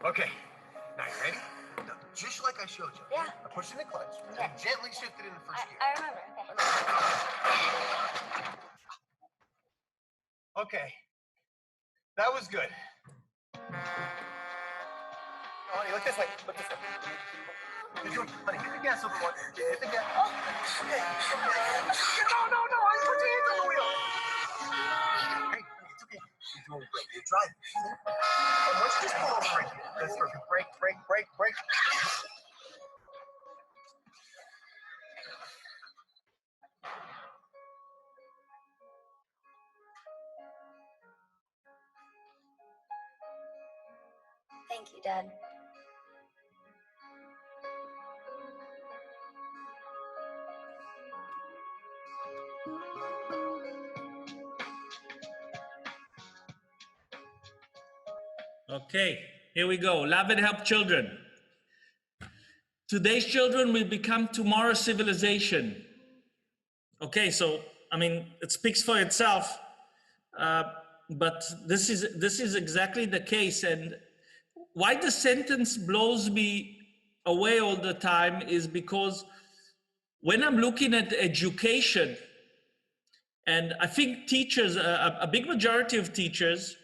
Okay, now you ready? No, just like I showed you. Yeah. Now push in the clutch Okay. and gently shift it in the first gear. I remember. Okay. Okay, that was good. Honey, look this way. Look this way. Honey, hit the gas a little more. Hit the gas. Okay. No. I put your hands on the wheel. Hey, it's okay. You're doing great. You're driving. Why don't you just pull over right here? That's perfect. Brake. Thank you, Dad. Okay, here we go. Love and help children. Today's children will become tomorrow's civilization. Okay, so I mean, it speaks for itself, but this is exactly the case. And why the sentence blows me away all the time is because when I'm looking at education, and I think teachers, a big majority of teachers,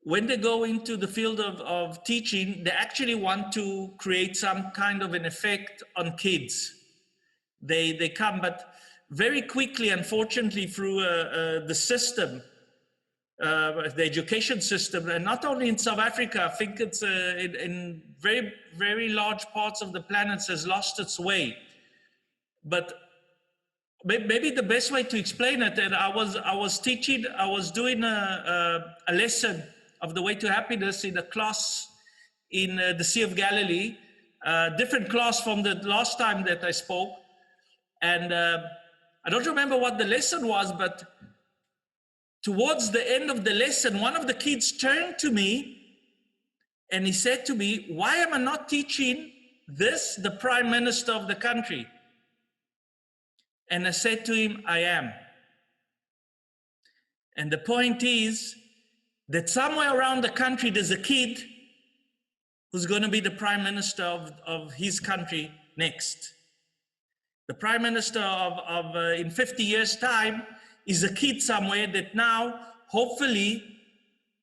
when they go into the field of teaching, they actually want to create some kind of an effect on kids. They come, but very quickly, unfortunately, through the system, the education system, and not only in South Africa, I think it's in very, very large parts of the planet has lost its way. But maybe the best way to explain it, and I was doing a lesson of the way to happiness in a class in the Sea of Galilee, different class from the last time that I spoke. And I don't remember what the lesson was, but towards the end of the lesson, one of the kids turned to me and he said to me, "Why am I not teaching this, the Prime Minister of the country?" And I said to him, "I am." And the point is that somewhere around the country, there's a kid who's going to be the Prime Minister of his country next. The Prime Minister of in 50 years' time is a kid somewhere that now, hopefully,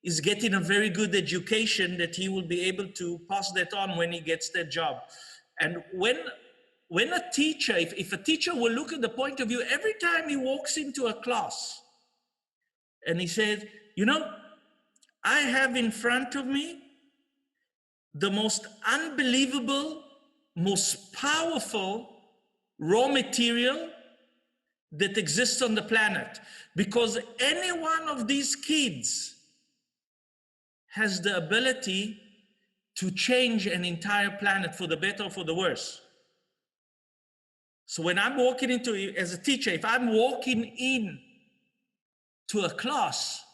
is getting a very good education that he will be able to pass that on when he gets that job. And when a teacher, if a teacher will look at the point of view, every time he walks into a class and he says, "You know, I have in front of me the most unbelievable, most powerful raw material that exists on the planet, because any one of these kids has the ability to change an entire planet for the better or for the worse." So when I'm walking into, as a teacher, if I'm walking in to a class,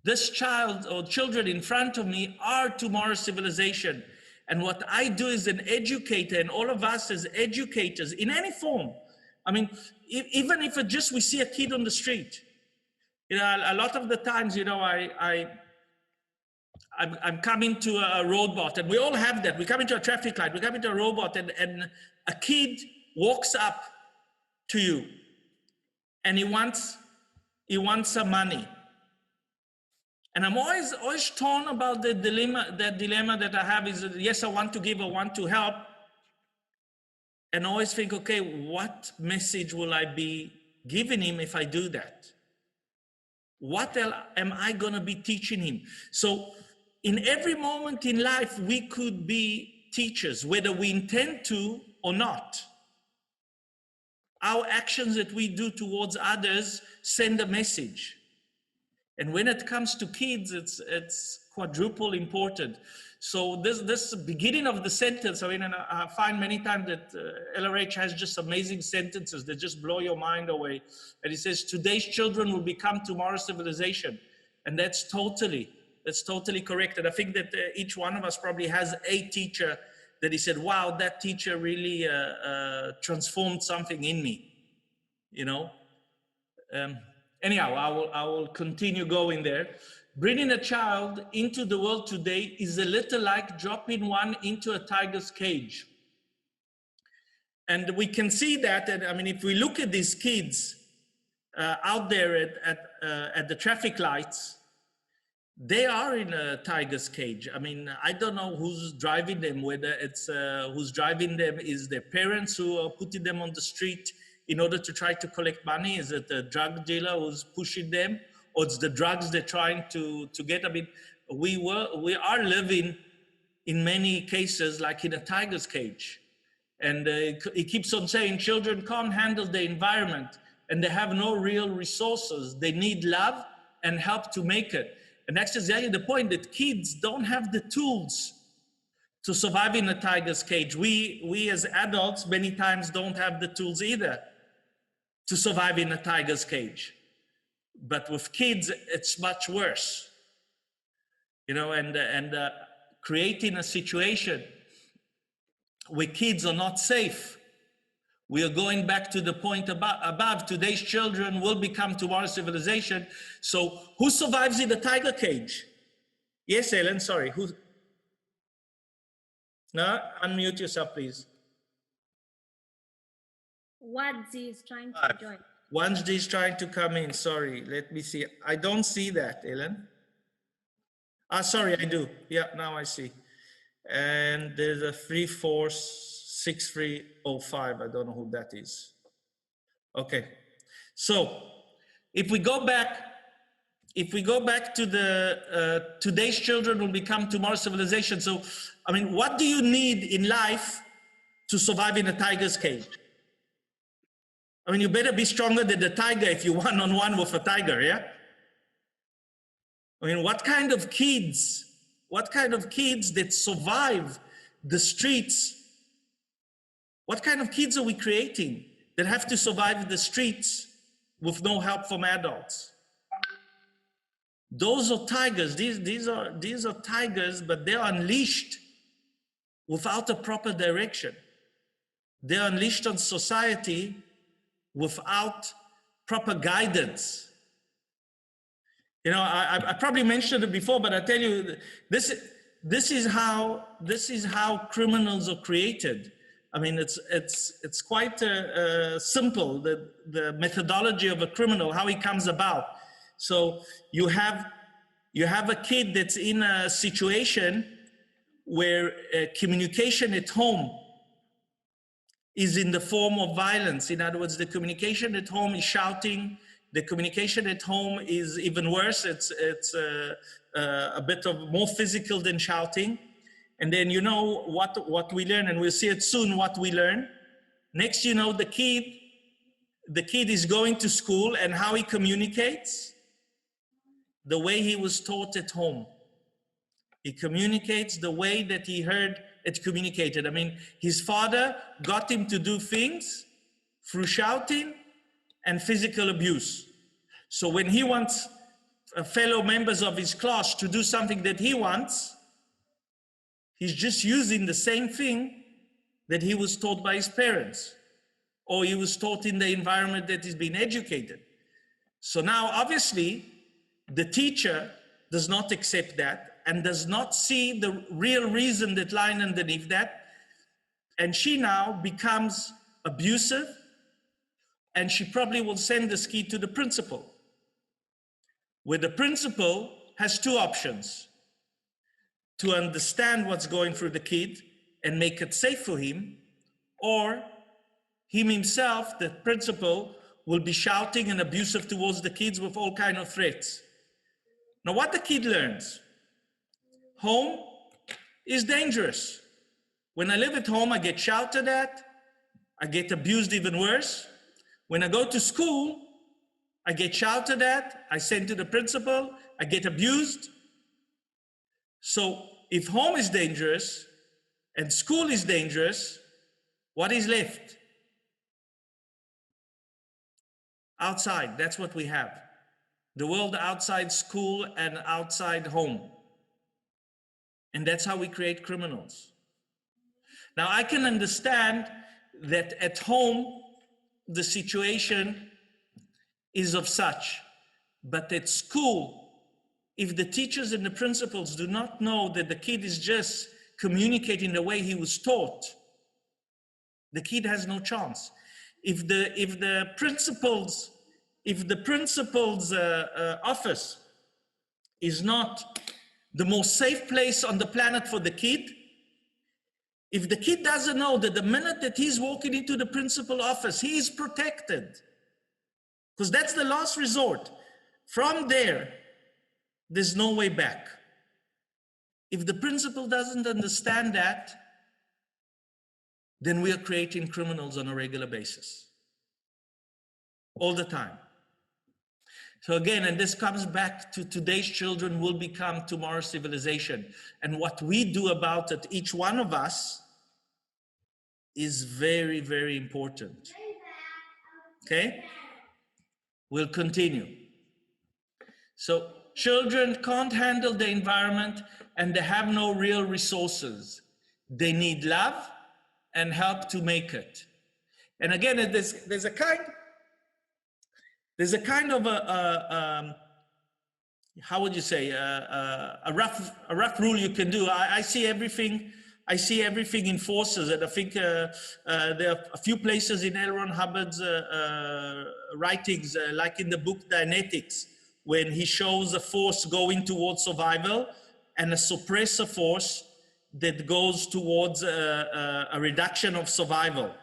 this child or children in front of me are tomorrow's civilization. And what I do as an educator, and all of us as educators in any form, I mean, even if it just we see a kid on the street, you know, a lot of the times, you know, I'm coming to a robot, and we all have that. We come into a traffic light, we come into a robot, and a kid walks up to you, and he wants some money. And I'm always torn about the dilemma that I have is that, yes, I want to give, I want to help. And I always think, okay, what message will I be giving him if I do that? What am I gonna be teaching him? So in every moment in life, we could be teachers, whether we intend to or not. Our actions that we do towards others send a message. And when it comes to kids, it's quadruple important. So this beginning of the sentence, I mean, and I find many times that LRH has just amazing sentences that just blow your mind away. And he says, "Today's children will become tomorrow's civilization." And that's totally correct. And I think that each one of us probably has a teacher that he said, "Wow, that teacher really transformed something in me," you know? Anyhow, I will continue going there. bringing a child into the world today is a little like dropping one into a tiger's cage. And we can see that, and I mean, if we look at these kids out there at the traffic lights, they are in a tiger's cage. I mean, I don't know who's driving them, whether it's who's driving them is their parents who are putting them on the street in order to try to collect money. Is it the drug dealer who's pushing them, or it's the drugs they're trying to get? I mean, we are living in many cases like in a tiger's cage. And he keeps on saying children can't handle the environment and they have no real resources. They need love and help to make it. And that's exactly the point, that kids don't have the tools to survive in a tiger's cage. We as adults many times don't have the tools either to survive in a tiger's cage. But with kids, it's much worse. You know, and creating a situation where kids are not safe. We are going back to the point above. Today's children will become tomorrow's civilization. So who survives in the tiger cage? Yes, Ellen, sorry. Who? No, unmute yourself, please. Wadzi is trying to join. Wadzi is trying to come in. Sorry, let me see. I don't see that, Ellen. Ah, sorry, I do. Yeah, now I see. And there's a 346305. I don't know who that is. Okay, so if we go back to the today's children will become tomorrow's civilization. So, I mean, what do you need in life to survive in a tiger's cage? I mean, you better be stronger than the tiger if you're one-on-one with a tiger, yeah? I mean, what kind of kids that survive the streets? What kind of kids are we creating that have to survive the streets with no help from adults? Those are tigers. These are tigers, but they're unleashed without a proper direction. They're unleashed on society without proper guidance. You know, I probably mentioned it before, but I tell you, this is how criminals are created. I mean, it's quite simple, the methodology of a criminal, how he comes about. So you have a kid that's in a situation where communication at home is in the form of violence. In other words, the communication at home is shouting. The communication at home is even worse. It's a bit of more physical than shouting. And then you know what we learn, and we'll see it soon, what we learn. Next, you know, the kid is going to school, and how he communicates, the way he was taught at home. He communicates the way that he heard it communicated. I mean, his father got him to do things through shouting and physical abuse. So when he wants fellow members of his class to do something that he wants, he's just using the same thing that he was taught by his parents, or he was taught in the environment that he's been educated. So now, obviously, the teacher does not accept that and does not see the real reason that lies underneath that. And she now becomes abusive, and she probably will send this kid to the principal, where the principal has two options: to understand what's going through the kid and make it safe for him, or him himself, the principal, will be shouting and abusive towards the kids with all kinds of threats. Now, what the kid learns: home is dangerous. When I live at home, I get shouted at, I get abused even worse. When I go to school, I get shouted at, I send to the principal, I get abused. So if home is dangerous and school is dangerous, what is left? Outside, that's what we have. The world outside school and outside home. And that's how we create criminals. Now, I can understand that at home, the situation is of such, but at school, if the teachers and the principals do not know that the kid is just communicating the way he was taught, the kid has no chance. If the principal's office is not the most safe place on the planet for the kid, if the kid doesn't know that the minute that he's walking into the principal office, he is protected, because that's the last resort. From there, there's no way back. If the principal doesn't understand that, then we are creating criminals on a regular basis, all the time. So again, and this comes back to today's children will become tomorrow's civilization. And what we do about it, each one of us, is very, very important. Okay? We'll continue. So children can't handle the environment and they have no real resources. They need love and help to make it. And again, there's a kind of a how would you say, a rough rule you can do. I see everything in forces, and I think there are a few places in L. Ron Hubbard's writings, like in the book Dianetics, when he shows a force going towards survival and a suppressor force that goes towards a reduction of survival.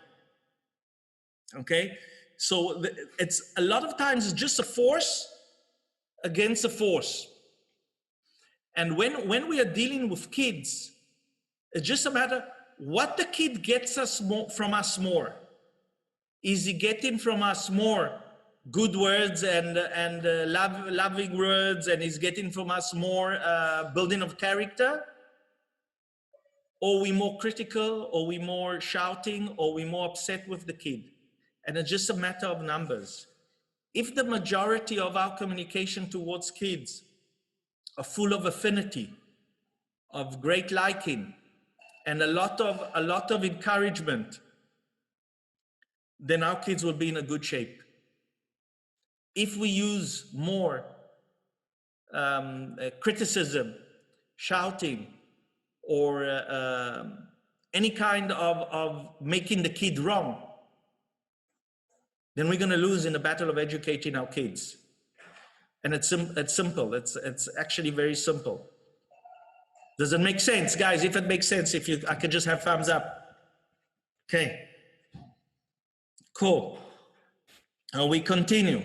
Okay, so it's a lot of times just a force against a force. And when we are dealing with kids, it's just a matter what the kid gets from us more. Is he getting from us more good words and loving words, and he's getting from us more building of character? Or are we more critical, or are we more shouting, or are we more upset with the kid? And it's just a matter of numbers. If the majority of our communication towards kids are full of affinity, of great liking, and a lot of encouragement, then our kids will be in a good shape. If we use more criticism, shouting, or any kind of making the kid wrong, then we're going to lose in the battle of educating our kids. And it's simple. It's actually very simple. Does it make sense, guys? If it makes sense, I could just have thumbs up. Okay. Cool. We continue.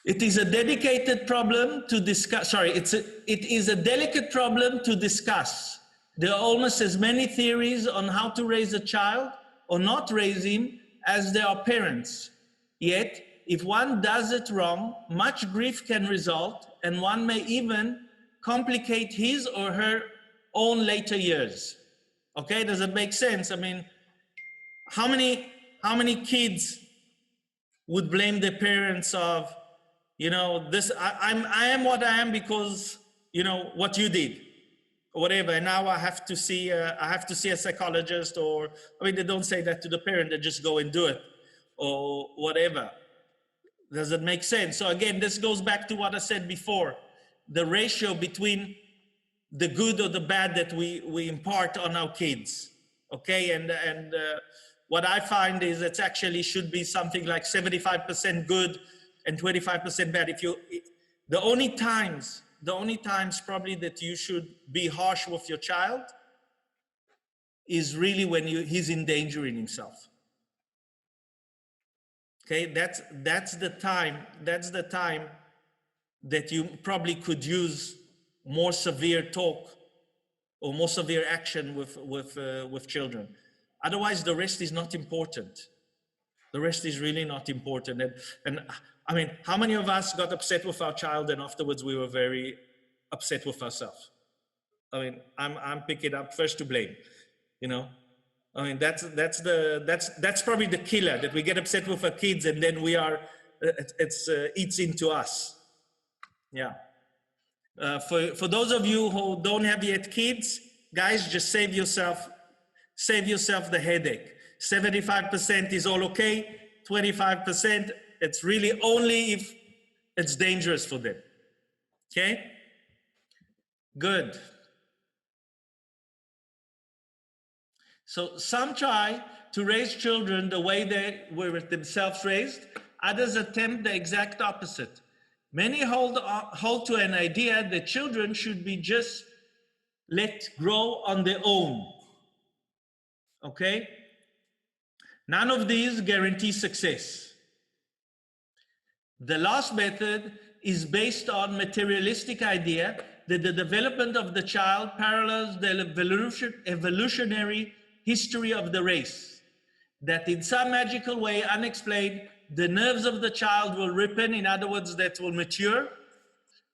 It is a dedicated problem to discuss. It is a delicate problem to discuss. There are almost as many theories on how to raise a child or not raise him as there are parents. Yet, if one does it wrong, much grief can result, and one may even complicate his or her own later years. Okay, does it make sense? I mean, how many kids would blame their parents of, I am what I am because, what you did, or whatever, and now I have to see a psychologist, or, they don't say that to the parent, they just go and do it, or whatever. Does it make sense? So again, this goes back to what I said before, the ratio between the good or the bad that we impart on our kids, okay? And what I find is it actually should be something like 75% good and 25% bad. The only times probably that you should be harsh with your child is really when he's endangering himself. Okay, that's the time that you probably could use more severe talk or more severe action with children. Otherwise, the rest is not important. The rest is really not important. And I mean, how many of us got upset with our child and afterwards we were very upset with ourselves? I mean, I'm picking up first to blame, I mean, that's probably the killer, that we get upset with our kids and then it eats into us. Yeah. For those of you who don't have yet kids, guys, just save yourself the headache. 75% is all okay. 25%, it's really only if it's dangerous for them. Okay? Good. So some try to raise children the way they were themselves raised. Others attempt the exact opposite. Many hold to an idea that children should be just let grow on their own. Okay? None of these guarantee success. The last method is based on materialistic idea that the development of the child parallels the evolutionary history of the race. That in some magical way, unexplained, the nerves of the child will ripen, in other words, that will mature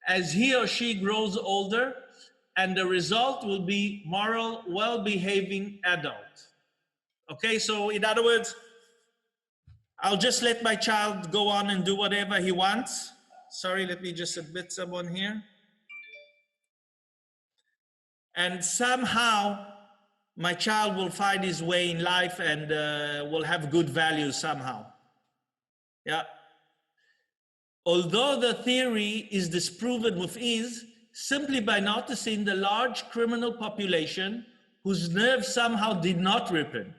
as he or she grows older, and the result will be moral, well-behaving adult. Okay, so in other words, I'll just let my child go on and do whatever he wants. Sorry, let me just admit someone here. And somehow my child will find his way in life and will have good values somehow. Yeah. Although the theory is disproven with ease, simply by noticing the large criminal population whose nerves somehow did not ripen.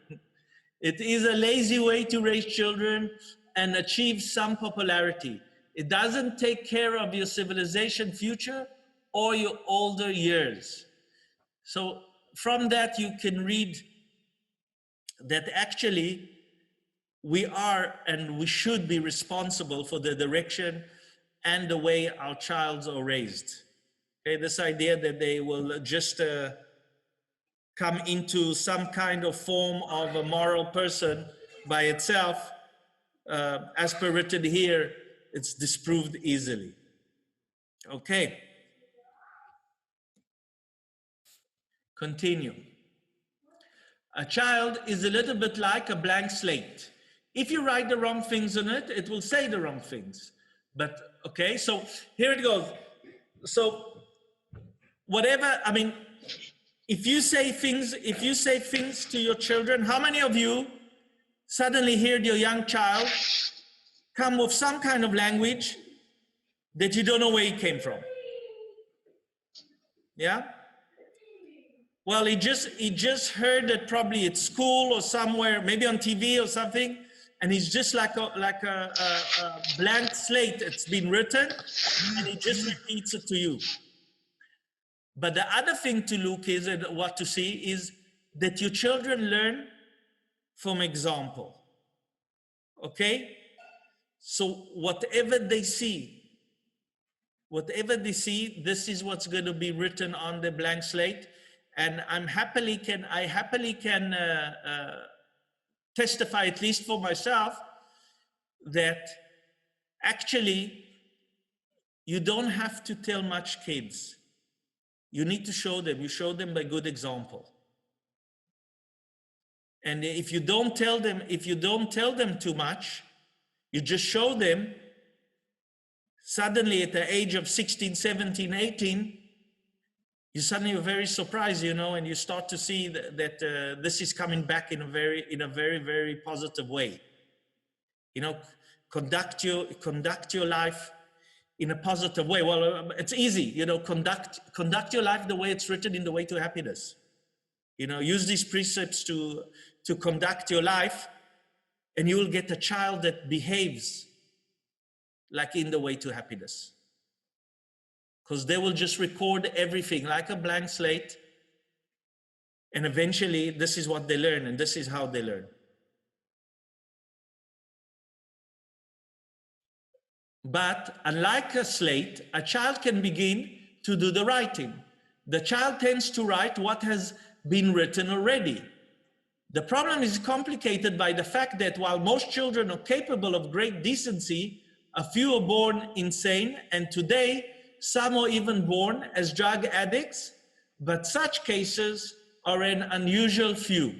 It is a lazy way to raise children and achieve some popularity. It doesn't take care of your civilization future or your older years. So from that, you can read that actually we are and we should be responsible for the direction and the way our childs are raised. Okay, this idea that they will just come into some kind of form of a moral person by itself, as per written here, it's disproved easily. Okay. Continue. A child is a little bit like a blank slate. If you write the wrong things on it, it will say the wrong things. But, okay, so here it goes. So whatever, I mean, if you say things to your children, how many of you suddenly heard your young child come with some kind of language that you don't know where he came from? Yeah? Well, he just heard it probably at school or somewhere, maybe on TV or something, and he's just like a blank slate. It's been written, and he just repeats it to you. But the other thing to look is, and what to see is that your children learn from example. Okay? So whatever they see, this is what's going to be written on the blank slate. And I happily can testify, at least for myself, that actually you don't have to tell much kids. You need to show them. You show them by good example. And if you don't tell them too much, you just show them, suddenly at the age of 16, 17, 18, you suddenly are very surprised, you know, and you start to see that this is coming back in a very, very positive way. You know, conduct your life in a positive way. Well, it's easy, you know, conduct your life the way it's written in the way to happiness. You know, use these precepts to conduct your life, and you will get a child that behaves like in the way to happiness. Because they will just record everything like a blank slate, and eventually this is what they learn, and this is how they learn. But unlike a slate, a child can begin to do the writing. The child tends to write what has been written already. The problem is complicated by the fact that while most children are capable of great decency, a few are born insane, and today some are even born as drug addicts, but such cases are an unusual few.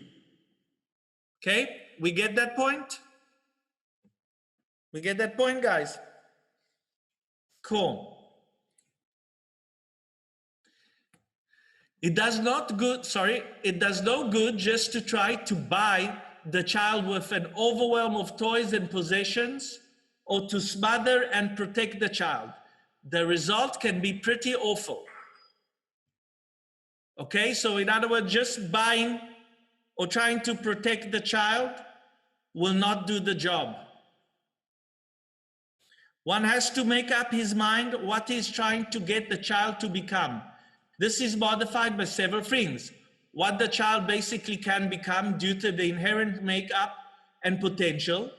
Okay, we get that point? We get that point, guys? Cool. It does no good just to try to buy the child with an overwhelm of toys and possessions, or to smother and protect the child. the result can be pretty awful. Okay, so in other words, just buying or trying to protect the child will not do the job. One has to make up his mind what he's trying to get the child to become. This is modified by several things. What the child basically can become due to the inherent makeup and potential,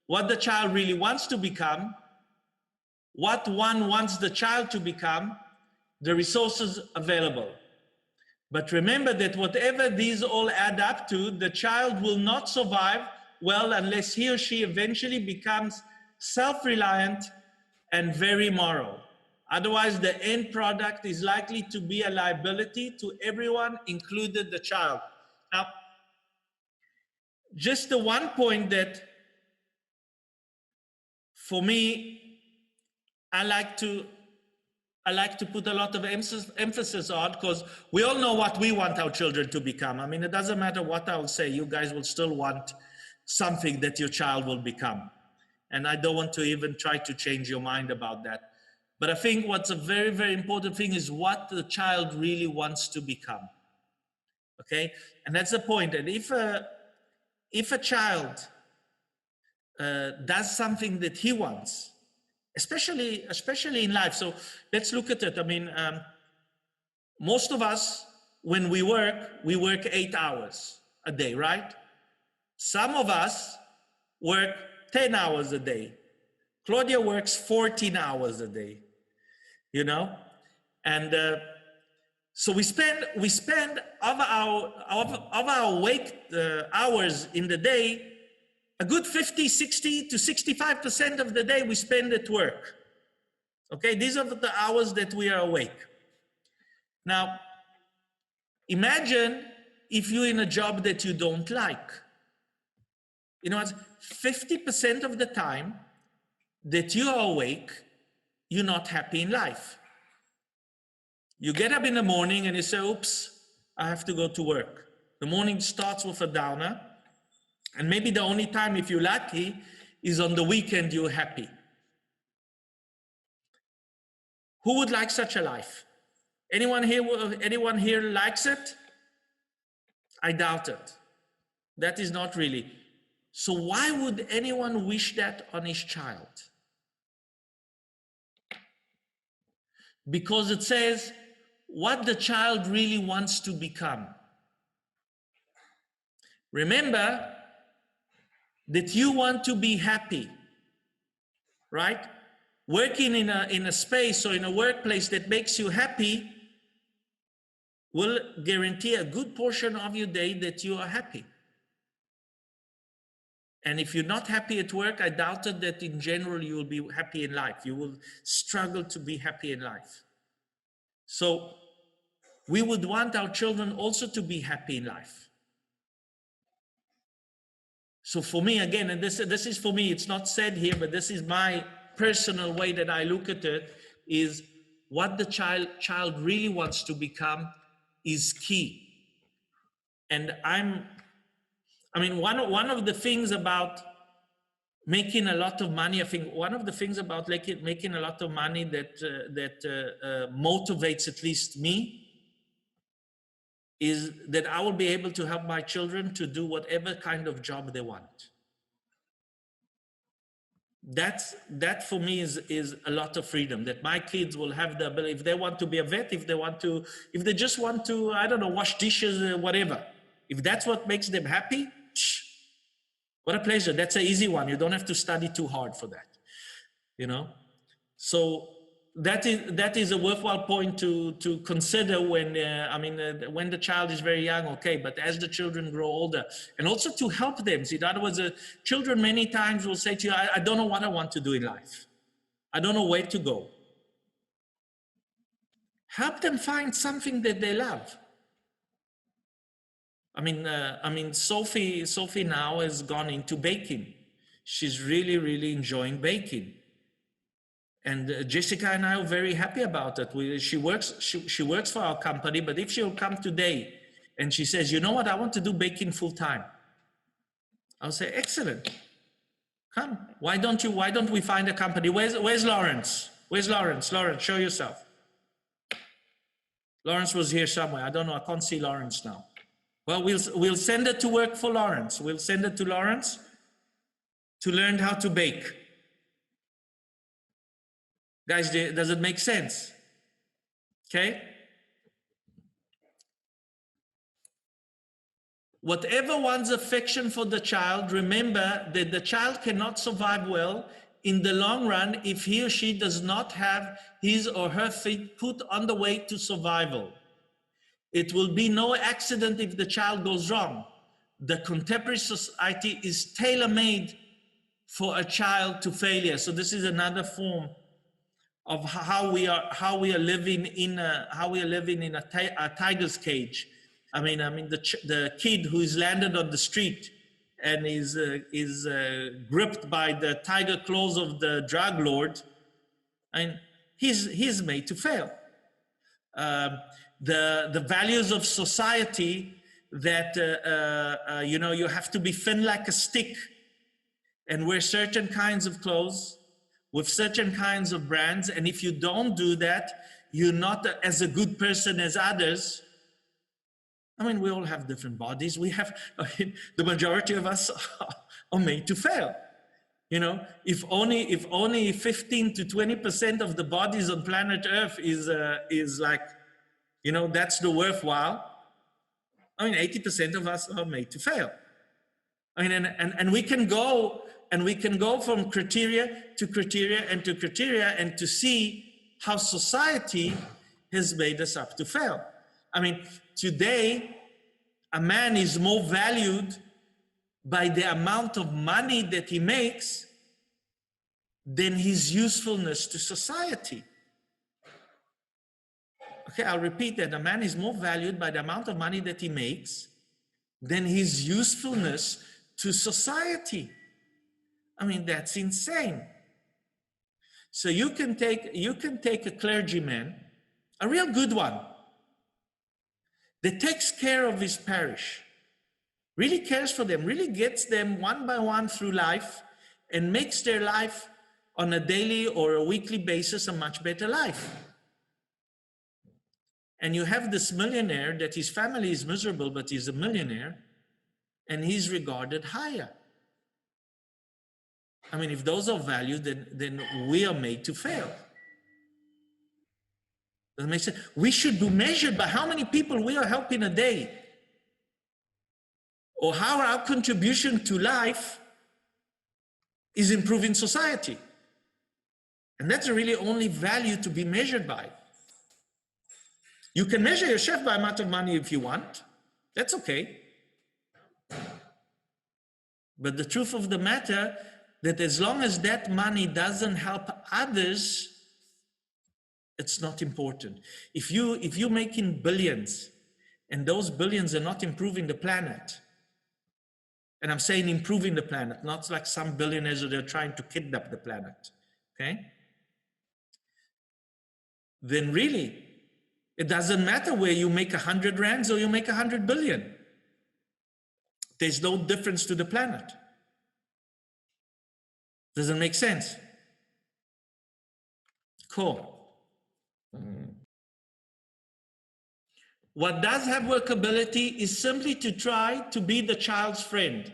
what the child really wants to become, what one wants the child to become, the resources available. But remember that whatever these all add up to, the child will not survive well unless he or she eventually becomes self-reliant and very moral. Otherwise, the end product is likely to be a liability to everyone, including the child. Now, just the one point that for me, I like to put a lot of emphasis on, because we all know what we want our children to become. I mean, it doesn't matter what I'll say, you guys will still want something that your child will become. And I don't want to even try to change your mind about that. But I think what's a very, very important thing is what the child really wants to become. Okay? And that's the point. And if a child does something that he wants, especially in life. So let's look at it. I mean, most of us, when we work 8 hours a day, right? Some of us work 10 hours a day. Claudia works 14 hours a day, you know? And so we spend of our wake hours in the day, a good 50, 60 to 65% of the day we spend at work. Okay, these are the hours that we are awake. Now, imagine if you're in a job that you don't like. You know, 50% of the time that you are awake, you're not happy in life. You get up in the morning and you say, oops, I have to go to work. The morning starts with a downer. And maybe the only time, if you're lucky, is on the weekend you're happy. Who would like such a life? Anyone here likes it? I doubt it. That is not really. So why would anyone wish that on his child? Because it says what the child really wants to become. Remember that you want to be happy, right? Working in a space or in a workplace that makes you happy will guarantee a good portion of your day that you are happy. And if you're not happy at work, I doubt it that in general you will be happy in life. You will struggle to be happy in life. So we would want our children also to be happy in life. So for me, again, and this is for me, it's not said here, but this is my personal way that I look at it, is what the child really wants to become is key. And I mean, one of the things about making a lot of money, I think one of the things about making a lot of money that motivates at least me is that I will be able to help my children to do whatever kind of job they want. That for me is a lot of freedom, that my kids will have the ability, if they want to be a vet, if they just want to, I don't know, wash dishes, whatever. If that's what makes them happy, what a pleasure. That's an easy one. You don't have to study too hard for that, you know? So that is a worthwhile point to consider when, when the child is very young, okay, but as the children grow older, and also to help them. See, in other words, children many times will say to you, I don't know what I want to do in life. I don't know where to go. Help them find something that they love. I mean, Sophie now has gone into baking. She's really, really enjoying baking. And Jessica and I are very happy about it. She works for our company, but if she'll come today and she says, you know what, I want to do baking full time, I'll say, excellent. Come. Why don't we find a company? Where's Lawrence? Where's Lawrence? Lawrence, show yourself. Lawrence was here somewhere. I don't know. I can't see Lawrence now. Well, we'll send it to work for Lawrence. We'll send it to Lawrence to learn how to bake. Guys, does it make sense? Okay? Whatever one's affection for the child, remember that the child cannot survive well in the long run if he or she does not have his or her feet put on the way to survival. It will be no accident if the child goes wrong. The contemporary society is tailor-made for a child to failure. So this is another form of how we are living in a tiger's cage. I mean the kid who is landed on the street and is gripped by the tiger claws of the drug lord, and he's made to fail. The values of society that you have to be thin like a stick and wear certain kinds of clothes with certain kinds of brands, and if you don't do that, you're not as a good person as others. I mean, we all have different bodies. The majority of us are made to fail. You know, if only 15 to 20% of the bodies on planet Earth is like, you know, that's the worthwhile. I mean, 80% of us are made to fail. I mean, and we can go from criteria to criteria and to criteria and to see how society has made us up to fail. I mean, today, a man is more valued by the amount of money that he makes than his usefulness to society. Okay, I'll repeat that. A man is more valued by the amount of money that he makes than his usefulness to society. I mean, that's insane. So you can take a clergyman, a real good one, that takes care of his parish, really cares for them, really gets them one by one through life and makes their life on a daily or a weekly basis a much better life. And you have this millionaire that his family is miserable, but he's a millionaire and he's regarded higher. I mean, if those are valued, then we are made to fail. Doesn't make sense. We should be measured by how many people we are helping a day, or how our contribution to life is improving society. And that's really only value to be measured by. You can measure your chef by amount of money if you want. That's okay. But the truth of the matter, that as long as that money doesn't help others, it's not important. If you're making billions and those billions are not improving the planet, and I'm saying improving the planet, not like some billionaires that are trying to kidnap the planet, okay? Then really, it doesn't matter where you make 100 rands or you make 100 billion. There's no difference to the planet. Doesn't make sense. Cool. What does have workability is simply to try to be the child's friend.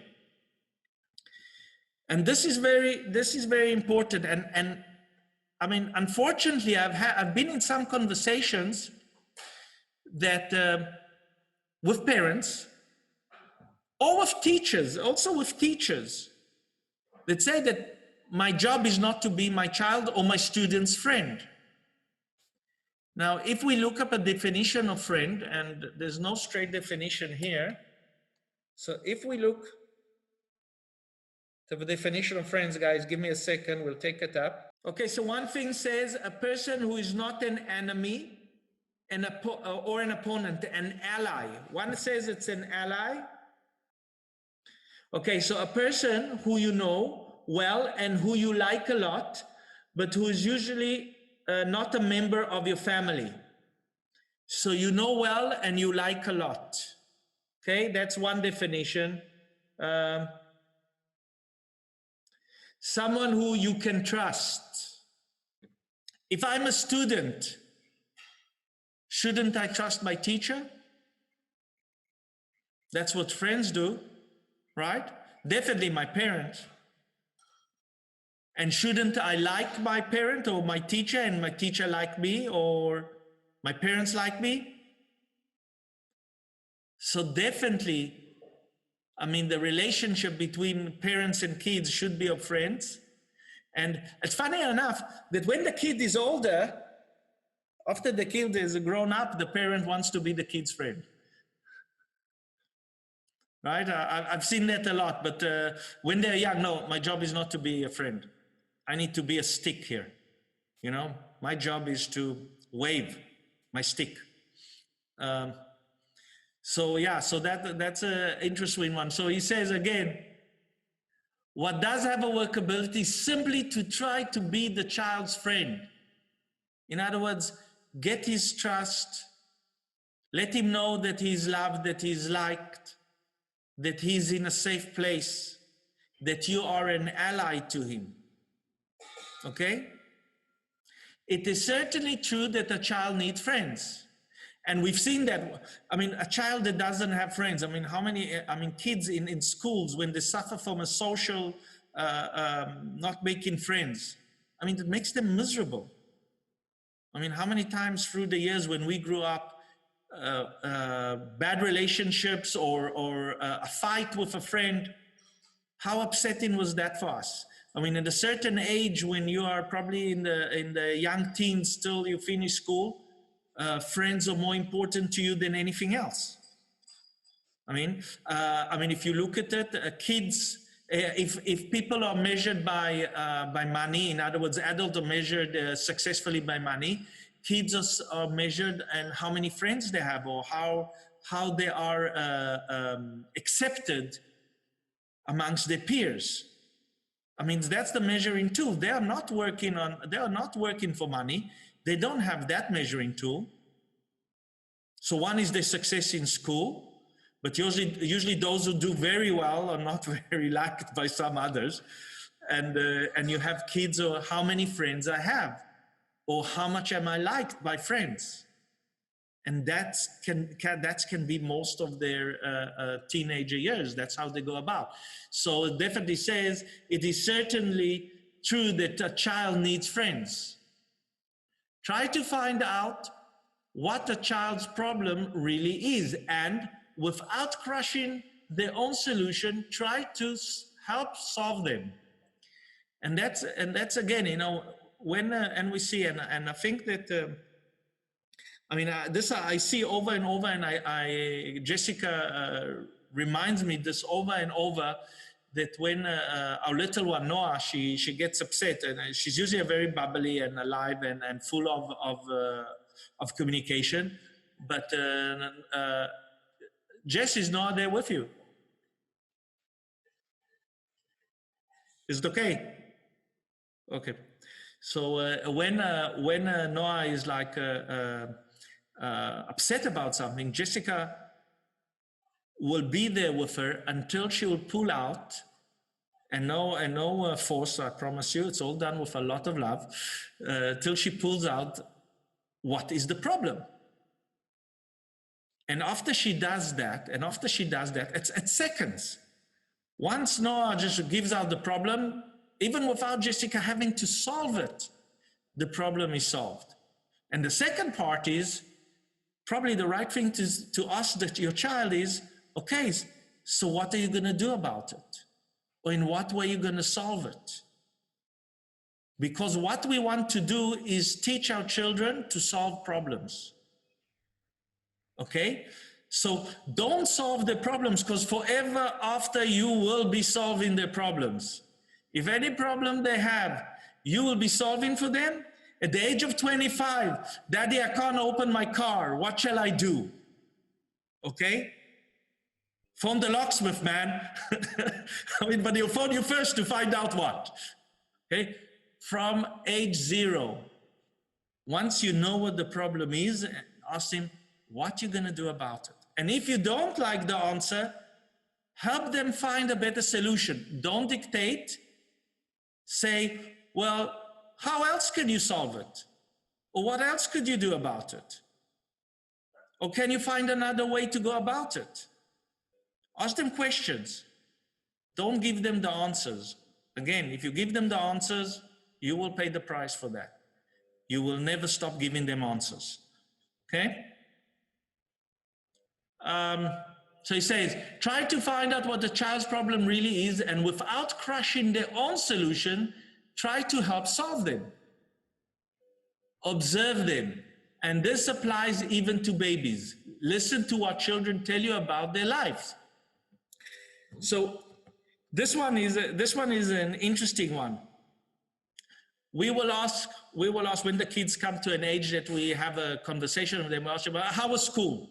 And this is very important. And I mean, unfortunately, I've been in some conversations that with parents or with teachers, also with teachers, that say that my job is not to be my child or my student's friend. Now, if we look up a definition of friend, and there's no straight definition here. So if we look to the definition of friends, guys, give me a second, we'll take it up. Okay, so one thing says a person who is not an enemy or an opponent, an ally. One says it's an ally. Okay, so a person who you know well and who you like a lot, but who is usually not a member of your family. So you know well and you like a lot. Okay, that's one definition. Someone who you can trust. If I'm a student, shouldn't I trust my teacher? That's what friends do, right? Definitely my parents. And shouldn't I like my parent or my teacher, and my teacher like me, or my parents like me? So definitely, I mean, the relationship between parents and kids should be of friends. And it's funny enough that when the kid is older, after the kid is grown up, the parent wants to be the kid's friend. Right? I've seen that a lot, but when they're young, no, my job is not to be a friend. I need to be a stick here. You know, my job is to wave my stick. So yeah, so that's an interesting one. So he says again, what does have a workability is simply to try to be the child's friend. In other words, get his trust, let him know that he's loved, that he's liked, that he's in a safe place, that you are an ally to him. Okay? It is certainly true that a child needs friends. And we've seen that. I mean, a child that doesn't have friends, I mean, how many, I mean, kids in schools, when they suffer from a social, not making friends, I mean, it makes them miserable. I mean, how many times through the years when we grew up, bad relationships or a fight with a friend, how upsetting was that for us? I mean, at a certain age, when you are probably in the young teens, till you finish school, friends are more important to you than anything else. I mean, if you look at it, kids, if people are measured by money, in other words, adults are measured successfully by money, kids are measured and how many friends they have, or how they are accepted amongst their peers. I mean, that's the measuring tool. They are not working for money. They don't have that measuring tool. So one is their success in school, but usually those who do very well are not very liked by some others. And you have kids, or how many friends I have, or how much am I liked by friends. And that can be most of their teenager years. That's how they go about. So it definitely says it is certainly true that a child needs friends. Try to find out what a child's problem really is, and without crushing their own solution, try to help solve them. And that's again, you know, when and we see, and I think that. This I see over and over, and Jessica reminds me this over and over, that when our little one Noah, she gets upset, and she's usually very bubbly and alive and full of communication, but Jess is not there with you. Is it okay? Okay. So when Noah is like upset about something, Jessica will be there with her until she will pull out, and no force, I promise you, it's all done with a lot of love, till she pulls out what is the problem. And after she does that, it's seconds. Once Noah just gives out the problem, even without Jessica having to solve it, the problem is solved. And the second part is probably the right thing to ask your child is, okay, so what are you going to do about it? Or in what way are you going to solve it? Because what we want to do is teach our children to solve problems. Okay? So don't solve the problems, because forever after you will be solving their problems. If any problem they have, you will be solving for them. At the age of 25, Daddy, I can't open my car. What shall I do? Okay? Phone the locksmith, man. But he'll phone you first to find out what. Okay? From age 0, once you know what the problem is, ask him what you're going to do about it. And if you don't like the answer, help them find a better solution. Don't dictate. Say, well, how else can you solve it? Or what else could you do about it? Or can you find another way to go about it? Ask them questions. Don't give them the answers. Again, if you give them the answers, you will pay the price for that. You will never stop giving them answers. Okay? So he says, try to find out what the child's problem really is, and without crushing their own solution, try to help solve them. Observe them. And this applies even to babies. Listen to what children tell you about their lives. So this one is an interesting one. We will ask when the kids come to an age that we have a conversation with them, we'll ask them, how was school?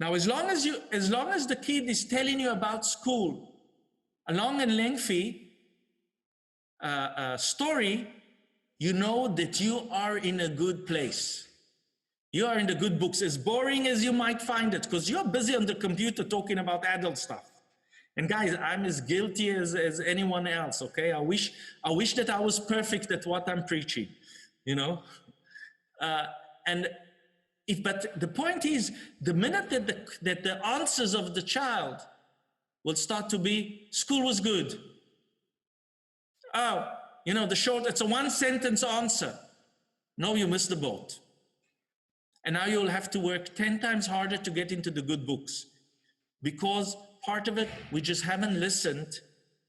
Now, as long as the kid is telling you about school, a long and lengthy story, you know that you are in a good place. You are in the good books, as boring as you might find it, because you're busy on the computer talking about adult stuff. And guys, I'm as guilty as anyone else, okay? I wish that I was perfect at what I'm preaching, you know? But the point is, the minute that the answers of the child will start to be, school was good. Oh, you know, it's a one sentence answer. No, you missed the boat. And now you'll have to work 10 times harder to get into the good books, because part of it, we just haven't listened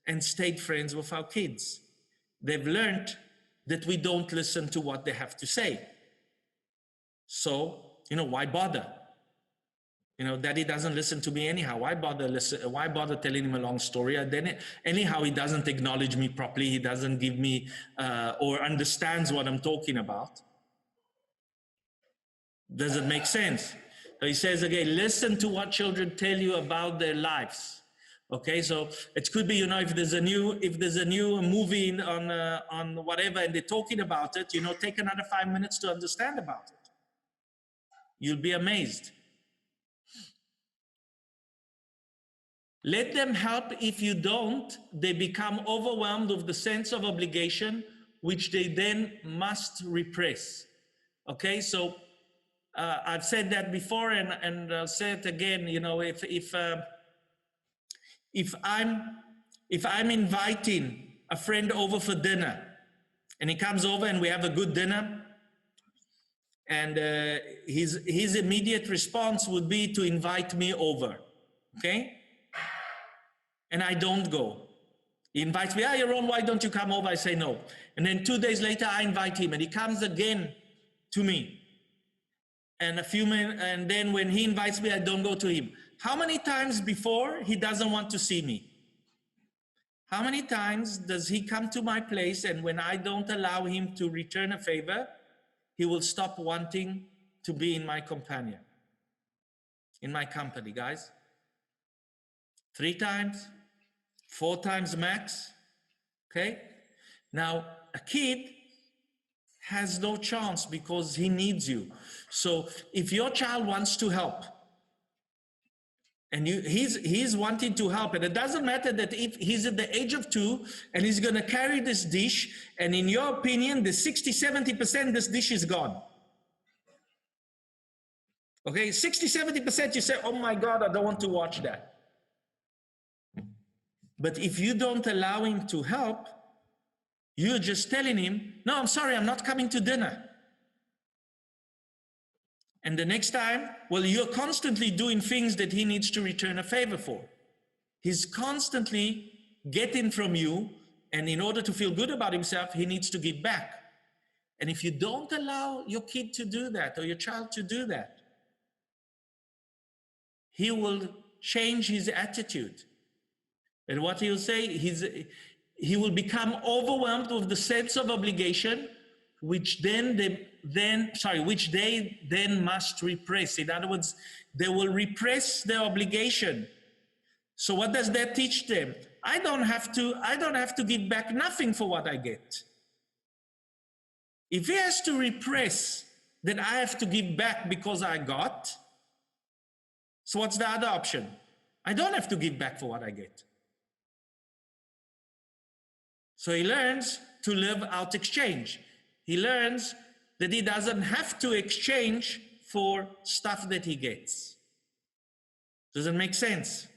and stayed friends with our kids. They've learned that we don't listen to what they have to say. So, you know, why bother? You know, daddy doesn't listen to me anyhow. Why bother telling him a long story? Anyhow, he doesn't acknowledge me properly. He doesn't give me or understands what I'm talking about. Does it make sense? So he says again, listen to what children tell you about their lives. Okay, so it could be, you know, if there's a new movie on whatever and they're talking about it, you know, take another 5 minutes to understand about it. You'll be amazed. Let them help. If you don't, they become overwhelmed with the sense of obligation, which they then must repress. Okay, so I've said that before, and I'll say it again. You know, if I'm inviting a friend over for dinner, and he comes over and we have a good dinner, and his immediate response would be to invite me over, okay? And I don't go. He invites me, Yaron, why don't you come over? I say no. And then 2 days later, I invite him, and he comes again to me. And and then when he invites me, I don't go to him. How many times before he doesn't want to see me? How many times does he come to my place, and when I don't allow him to return a favor, he will stop wanting to be in my company, in my company, guys? 3 times, 4 times max, okay? Now, a kid has no chance because he needs you. So if your child wants to help, and he's wanting to help, and it doesn't matter that if he's at the age of 2 and he's going to carry this dish, and in your opinion, the 60-70% this dish is gone. Okay, 60-70% you say, oh my God, I don't want to watch that. But if you don't allow him to help, you're just telling him, no, I'm sorry, I'm not coming to dinner. And the next time, well, you're constantly doing things that he needs to return a favor for. He's constantly getting from you, and in order to feel good about himself, he needs to give back. And if you don't allow your kid to do that, or your child to do that, he will change his attitude. And what he'll say, he will become overwhelmed with the sense of obligation, which they then must repress. In other words, they will repress their obligation. So what does that teach them? I don't have to give back nothing for what I get. If he has to repress that I have to give back because I got, so what's the other option? I don't have to give back for what I get. So he learns to live out exchange. He learns that he doesn't have to exchange for stuff that he gets. Does it make sense?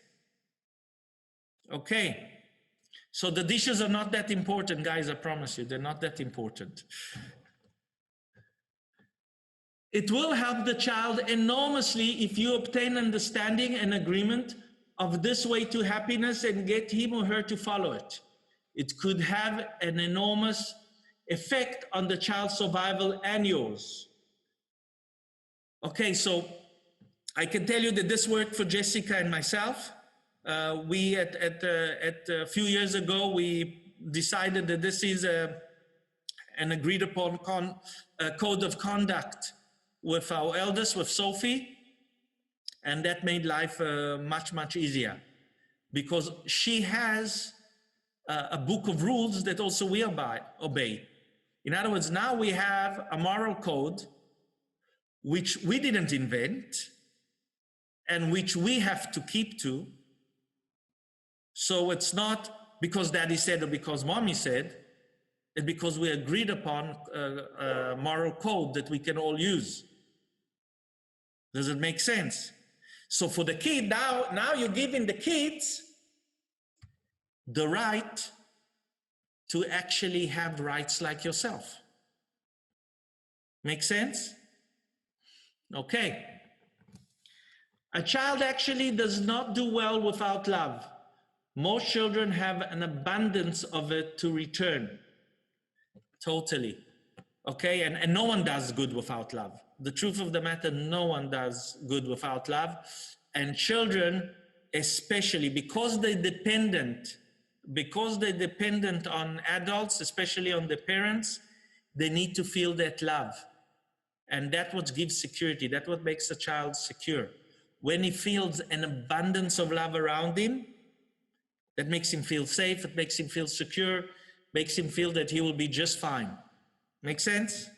Okay. So the dishes are not that important, guys, I promise you, they're not that important. It will help the child enormously if you obtain understanding and agreement of this way to happiness and get him or her to follow it. It could have an enormous effect on the child's survival and yours. Okay, so I can tell you that this worked for Jessica and myself. We a few years ago, we decided that this is an agreed upon code of conduct with our eldest, with Sophie, and that made life much easier because she has a book of rules that also we obey. In other words, now we have a moral code which we didn't invent and which we have to keep to. So it's not because daddy said or because mommy said, it's because we agreed upon a moral code that we can all use. Does it make sense? So for the kid, now you're giving the kids the right to actually have rights like yourself. Make sense? Okay. A child actually does not do well without love. Most children have an abundance of it to return. Totally. Okay, and no one does good without love. The truth of the matter, no one does good without love. And children, especially because they're dependent on adults, especially on their parents, they need to feel that love. And that's what gives security. That's what makes a child secure. When he feels an abundance of love around him, that makes him feel safe, it makes him feel secure, makes him feel that he will be just fine. Make sense?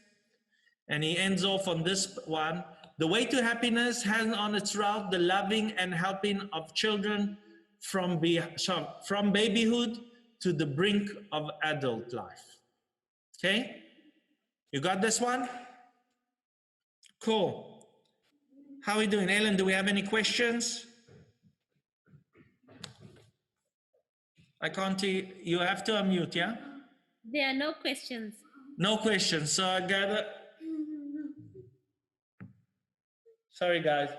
And he ends off on this one. The way to happiness has on its route the loving and helping of children from babyhood to the brink of adult life. Okay? You got this one? Cool. How are we doing? Ellen, do we have any questions? I can't hear. You have to unmute, yeah? There are no questions. No questions. So I gather. Sorry, guys.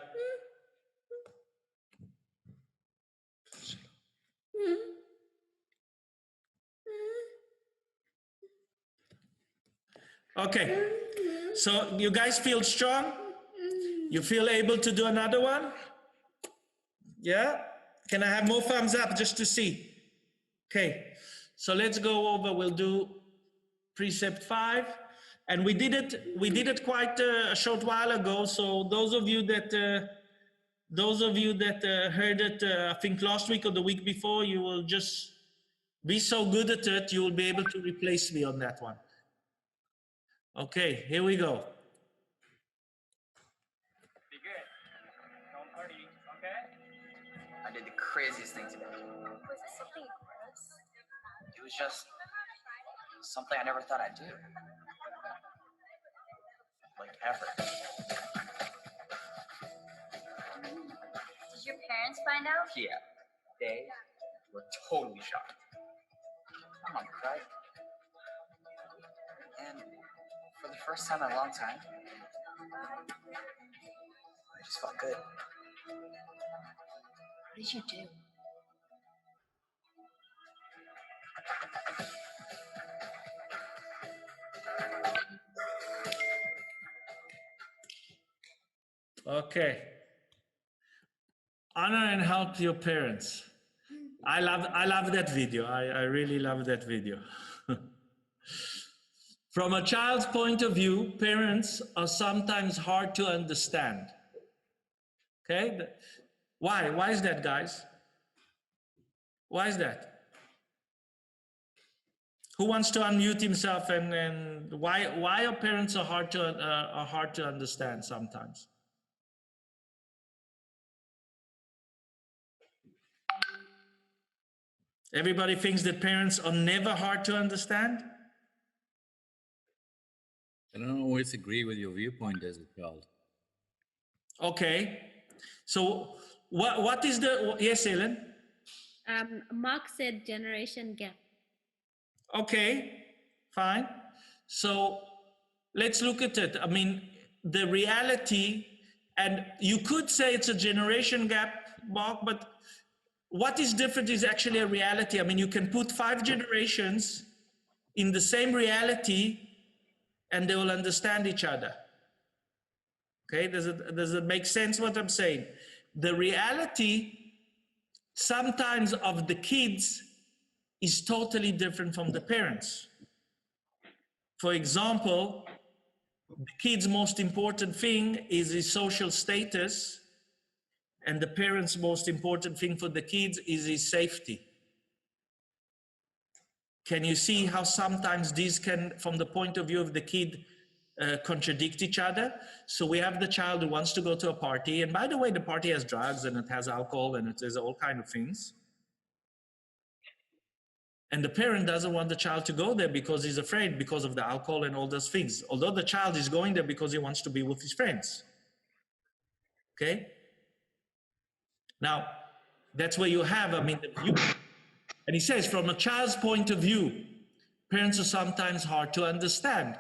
Okay. So you guys feel strong? You feel able to do another one? Yeah? Can I have more thumbs up just to see? Okay. So let's go over. We'll do Precept 5. And we did it quite a short while ago. So those of you that heard it, I think last week or the week before, you will just be so good at it, you will be able to replace me on that one. Okay, here we go. Be good. Don't party, okay? I did the craziest thing today. Was it something gross? It was just something I never thought I'd do. Like ever. Did your parents find out? Yeah, they were totally shocked. My mom cried. And for the first time in a long time, I just felt good. What did you do? Okay. Honor and help your parents. I love that video. I really love that video. From a child's point of view, parents are sometimes hard to understand. Okay? Why? Why is that, guys? Why is that? Who wants to unmute himself and why are parents are hard to understand sometimes? Everybody thinks that parents are never hard to understand? I don't always agree with your viewpoint as a child. Okay. So what is the, yes, Ellen? Mark said generation gap. Okay, fine. So let's look at it. I mean, the reality, and you could say it's a generation gap, Mark, but what is different is actually a reality. I mean, you can put 5 generations in the same reality and they will understand each other. Okay, does it make sense what I'm saying? The reality sometimes of the kids is totally different from the parents. For example, the kid's most important thing is his social status, and the parents' most important thing for the kids is his safety. Can you see how sometimes these can, from the point of view of the kid, contradict each other? So we have the child who wants to go to a party, and by the way, the party has drugs and it has alcohol and it has all kind of things. And the parent doesn't want the child to go there because he's afraid because of the alcohol and all those things. Although the child is going there because he wants to be with his friends. Okay? Now, that's where you have, I mean, the view. And he says, from a child's point of view, parents are sometimes hard to understand.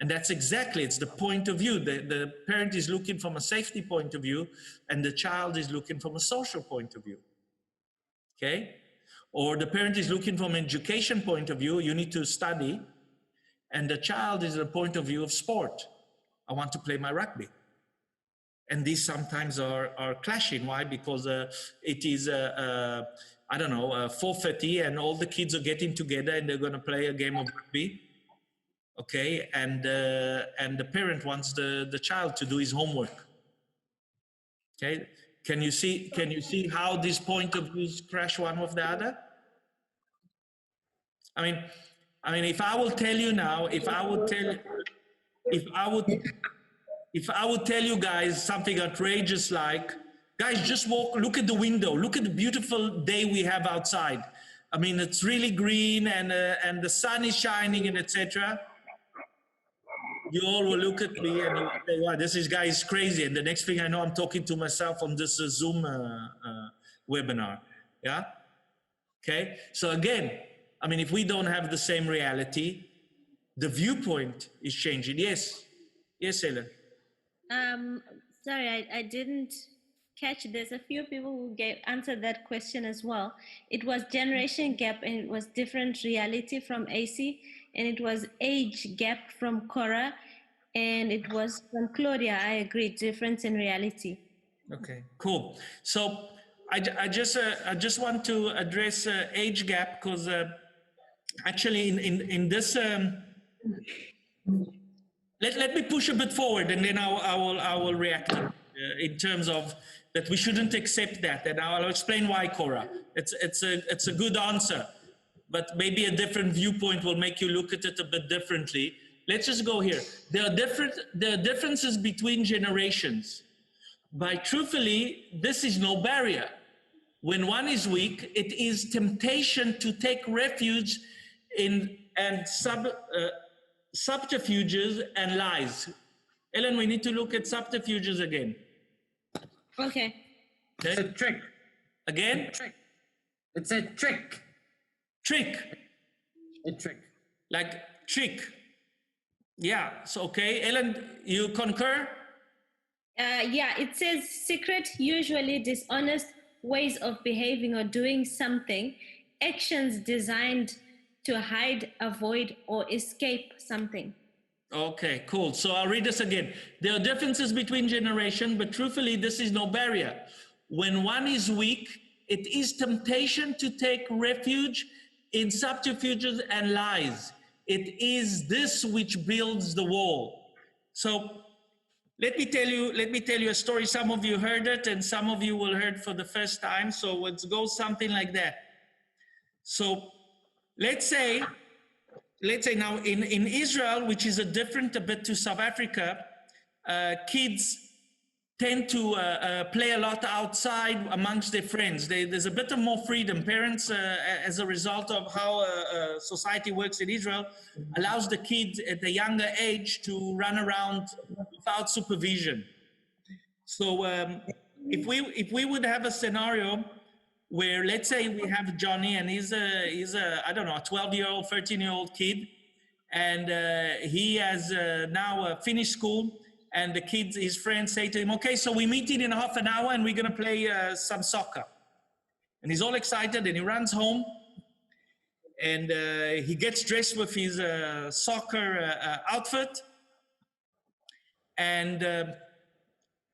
And that's exactly, it's the point of view. The parent is looking from a safety point of view, and the child is looking from a social point of view. Okay? Or the parent is looking from an education point of view, you need to study, and the child is the point of view of sport. I want to play my rugby. And these sometimes are clashing. Why? Because it is, I don't know, 4:30 and all the kids are getting together and they're going to play a game of rugby. Okay, and the parent wants the child to do his homework. Okay, can you see how this point of views crash one with the other? I mean, if I will tell you now, if I would tell you guys something outrageous like, guys, just look at the window, look at the beautiful day we have outside. I mean, it's really green and the sun is shining and etc. You all will look at me and you will say, wow, this guy is crazy. And the next thing I know, I'm talking to myself on this Zoom webinar. Yeah? Okay? So again, I mean, if we don't have the same reality, the viewpoint is changing. Yes. Yes, Ellen. Sorry, I didn't catch. There's a few people who answered that question as well. It was generation gap and it was different reality from AC, and it was age gap from Cora, and it was from Claudia. I agree, difference in reality. Okay, cool. So I just want to address age gap because actually in this let me push a bit forward and then I will react in terms of that we shouldn't accept that, and I'll explain why, Cora. It's a good answer, but maybe a different viewpoint will make you look at it a bit differently. Let's just go here. There are differences between generations. But truthfully, this is no barrier. When one is weak, it is temptation to take refuge in subterfuges and lies. Ellen, we need to look at subterfuges again. Okay. It's a trick. Again? It's a trick. Trick. A trick. Like trick. Yeah, so okay. Ellen, you concur? Yeah, it says secret, usually dishonest ways of behaving or doing something, actions designed to hide, avoid, or escape something. Okay, cool. So I'll read this again. There are differences between generations, but truthfully, this is no barrier. When one is weak, it is temptation to take refuge in subterfuges and lies. It is this which builds the wall. So let me tell you a story. Some of you heard it and some of you will hear it for the first time. So let's go something like that. So let's say now in Israel, which is a bit to South Africa, kids tend to play a lot outside amongst their friends. There's a bit of more freedom. Parents, as a result of how society works in Israel, allows the kids at a younger age to run around without supervision. So if we would have a scenario where, let's say we have Johnny, and he's a I don't know, a 12-year-old, 13-year-old kid, and he has now finished school, and the kids, his friends, say to him, okay, so we're meeting in half an hour and we're gonna play some soccer. And he's all excited, and he runs home, and he gets dressed with his soccer outfit, and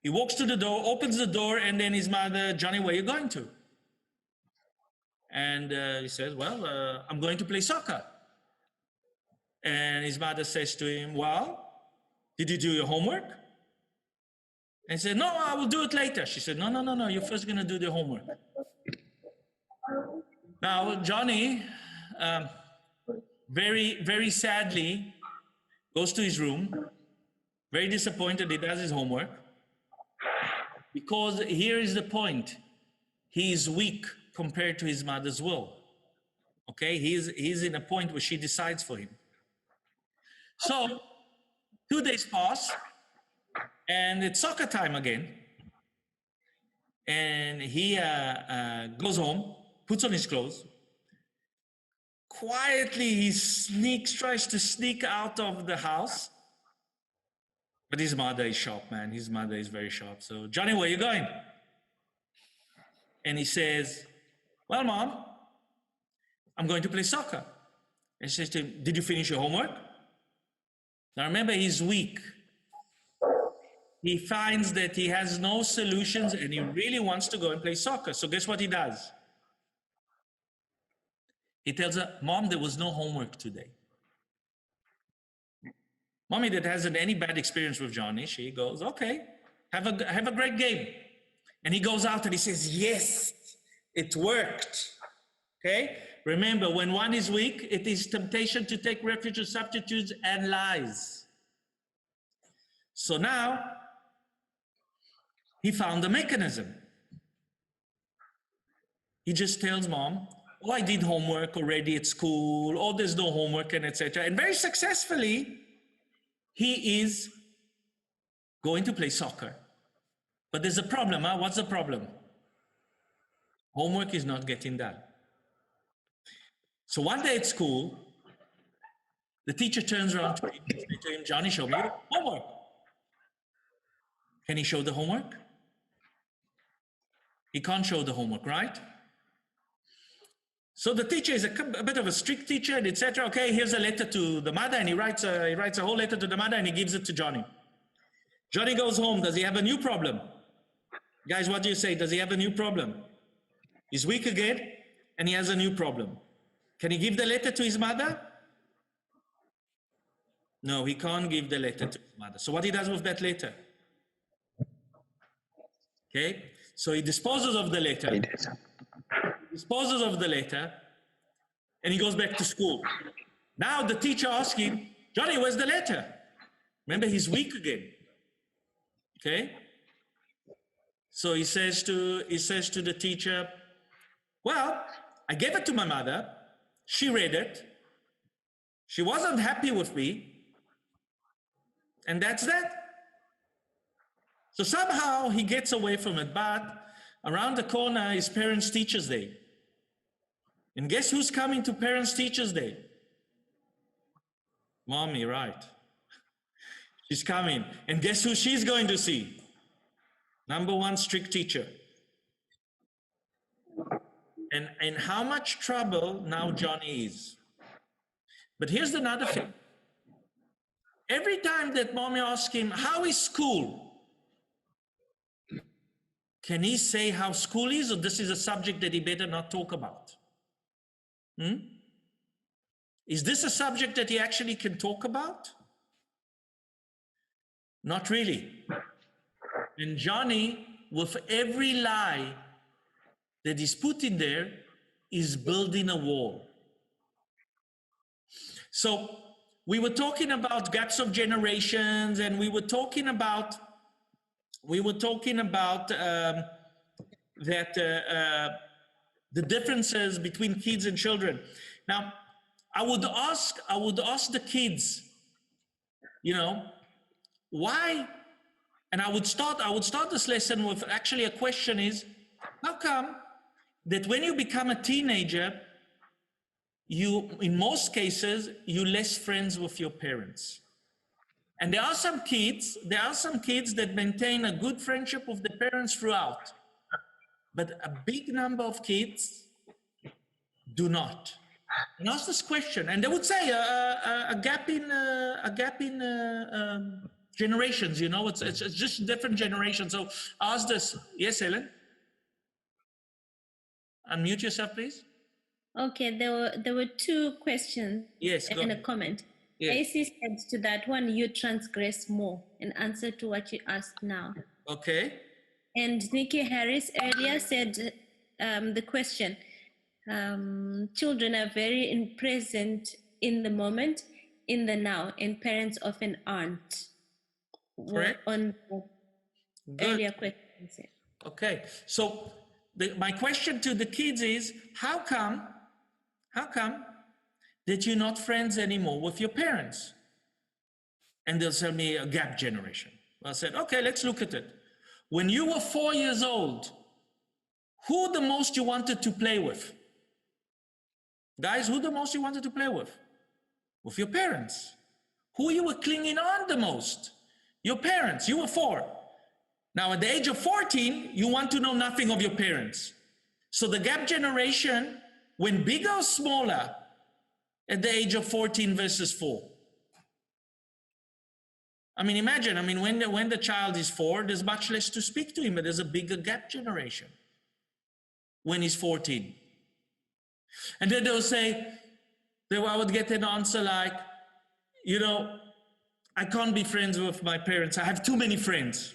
he walks to the door, opens the door, and then his mother, Johnny, where are you going to? And he says, well, I'm going to play soccer. And his mother says to him, well, did you do your homework? And he said, no, I will do it later. She said, no, you're first gonna do the homework. Now, Johnny, very, very sadly, goes to his room, very disappointed he does his homework, because here is the point. He is weak compared to his mother's will. Okay, he's in a point where she decides for him. So 2 days pass, and it's soccer time again. And he goes home, puts on his clothes. Quietly, he tries to sneak out of the house. But his mother is sharp, man. His mother is very sharp. So, Johnny, where are you going? And he says, well, Mom, I'm going to play soccer. And she says to him, did you finish your homework? Now, remember, he's weak. He finds that he has no solutions and he really wants to go and play soccer. So guess what he does? He tells her, Mom, there was no homework today. Mommy that hasn't any bad experience with Johnny, she goes, okay, have a great game. And he goes out and he says, yes, it worked. Okay? Remember, when one is weak, it is temptation to take refuge in substitutes and lies. So now, he found a mechanism. He just tells Mom, oh, I did homework already at school, oh, there's no homework, and etc. And very successfully, he is going to play soccer. But there's a problem, huh? What's the problem? Homework is not getting done. So one day at school, the teacher turns around to him and says to him, Johnny, show me your homework. Can he show the homework? He can't show the homework, right? So the teacher is a bit of a strict teacher, and etc. Okay, here's a letter to the mother, and he writes a whole letter to the mother, and he gives it to Johnny. Johnny goes home. Does he have a new problem? Guys, what do you say? Does he have a new problem? He's weak again, and he has a new problem. Can he give the letter to his mother? No, he can't give the letter to his mother. So what he does with that letter? Okay, so he disposes of the letter. Disposes of the letter, and he goes back to school. Now the teacher asks him, Johnny, where's the letter? Remember, he's weak again. Okay? So he says to the teacher, well, I gave it to my mother. She read it. She wasn't happy with me. And that's that. So somehow he gets away from it, but around the corner is Parents Teachers Day. And guess who's coming to Parents Teachers Day? Mommy, right. She's coming. And guess who she's going to see? Number one strict teacher. And how much trouble now Johnny is. But here's another thing. Every time that Mommy asks him, how is school? Can he say how school is, or this is a subject that he better not talk about? Is this a subject that he actually can talk about? Not really. And Johnny, with every lie that is put in there, is building a wall. So we were talking about gaps of generations, and we were talking about we were talking about that the differences between kids and children. Now, I would ask the kids, you know, why? And I would start this lesson with actually a question: is how come that when you become a teenager, you, in most cases, you're less friends with your parents? And there are some kids that maintain a good friendship with the parents throughout, but a big number of kids do not. And ask this question, and they would say a gap in generations. You know, it's just different generations. So ask this. Yes, Helen. Unmute yourself, please. Okay, there were two questions. Yes, and a comment. Yes. AC said to that one, you transgress more, in answer to what you asked now. Okay. And Nikki Harris earlier said the question, children are very present in the moment, in the now, and parents often aren't. Correct. On earlier questions. Okay, so my question to the kids is, how come that you're not friends anymore with your parents? And they'll tell me a gap generation. I said, okay, let's look at it. When you were 4 years old, who the most you wanted to play with? Guys, who the most you wanted to play with? With your parents. Who you were clinging on the most? Your parents. You were 4. Now at the age of 14, you want to know nothing of your parents. So the gap generation went bigger or smaller at the age of 14 versus 4? I mean, imagine, when the child is 4, there's much less to speak to him, but there's a bigger gap generation when he's 14. And then they'll say, I would get an answer like, you know, I can't be friends with my parents. I have too many friends.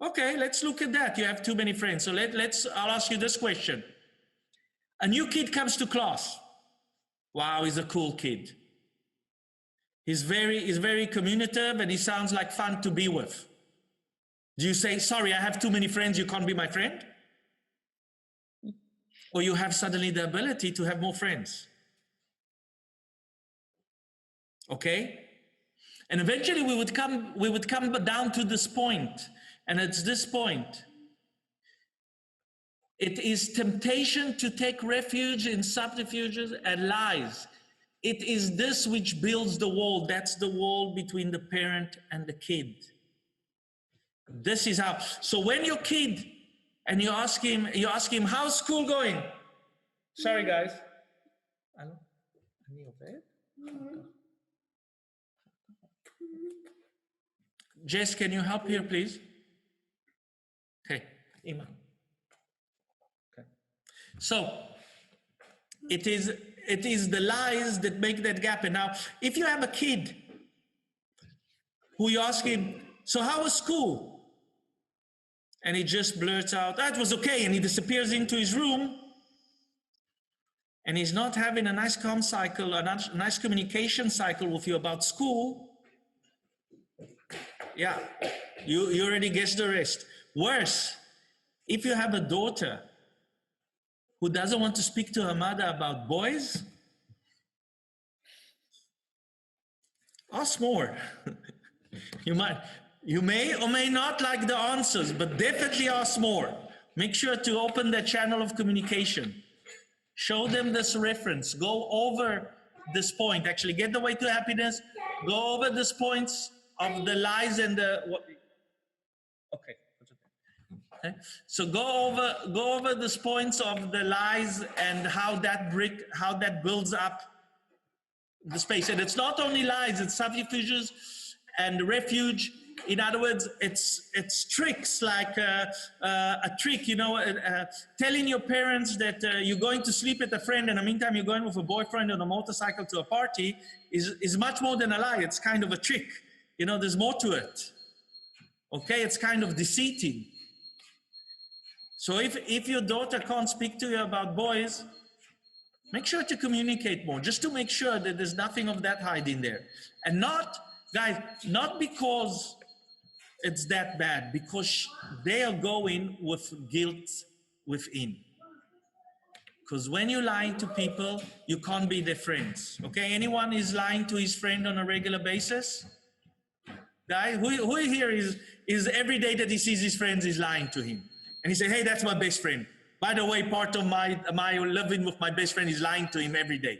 Okay, let's look at that. You have too many friends. So I'll ask you this question. A new kid comes to class. Wow, he's a cool kid. He's very communicative and he sounds like fun to be with. Do you say, sorry, I have too many friends, you can't be my friend? Or you have suddenly the ability to have more friends? Okay? And eventually we would come down to this point. And it's this point. It is temptation to take refuge in subterfuges and lies. It is this which builds the wall. That's the wall between the parent and the kid. This is how. So when your kid, and you ask him, how's school going? Sorry, guys. Jess, can you help here, please? Okay, Ima. Okay. So it is the lies that make that gap. And now, if you have a kid who you ask him, so how was school? And he just blurts out, that was okay, and he disappears into his room, and he's not having a nice calm cycle, a nice communication cycle with you about school, yeah, you already guessed the rest. Worse, if you have a daughter who doesn't want to speak to her mother about boys, ask more. You may or may not like the answers, but definitely ask more. Make sure to open the channel of communication. Show them this reference. Go over this point. Actually, get the way to happiness. Go over these points of the lies and the what. Okay. Okay. So go over these points of the lies and how that builds up the space. And it's not only lies, it's subterfuges and refuge. In other words, it's tricks like a trick, you know, telling your parents that you're going to sleep with a friend, and in the meantime you're going with a boyfriend on a motorcycle to a party is much more than a lie. It's kind of a trick. You know, there's more to it. Okay, it's kind of deceiving. So if your daughter can't speak to you about boys, make sure to communicate more, just to make sure that there's nothing of that hiding there. And not, guys, not because it's that bad because they are going with guilt within. Because when you're lying to people, you can't be their friends. Okay, anyone is lying to his friend on a regular basis? Guy, who here is every day that he sees his friends is lying to him, and he say, "Hey, that's my best friend. By the way, part of my living with my best friend is lying to him every day."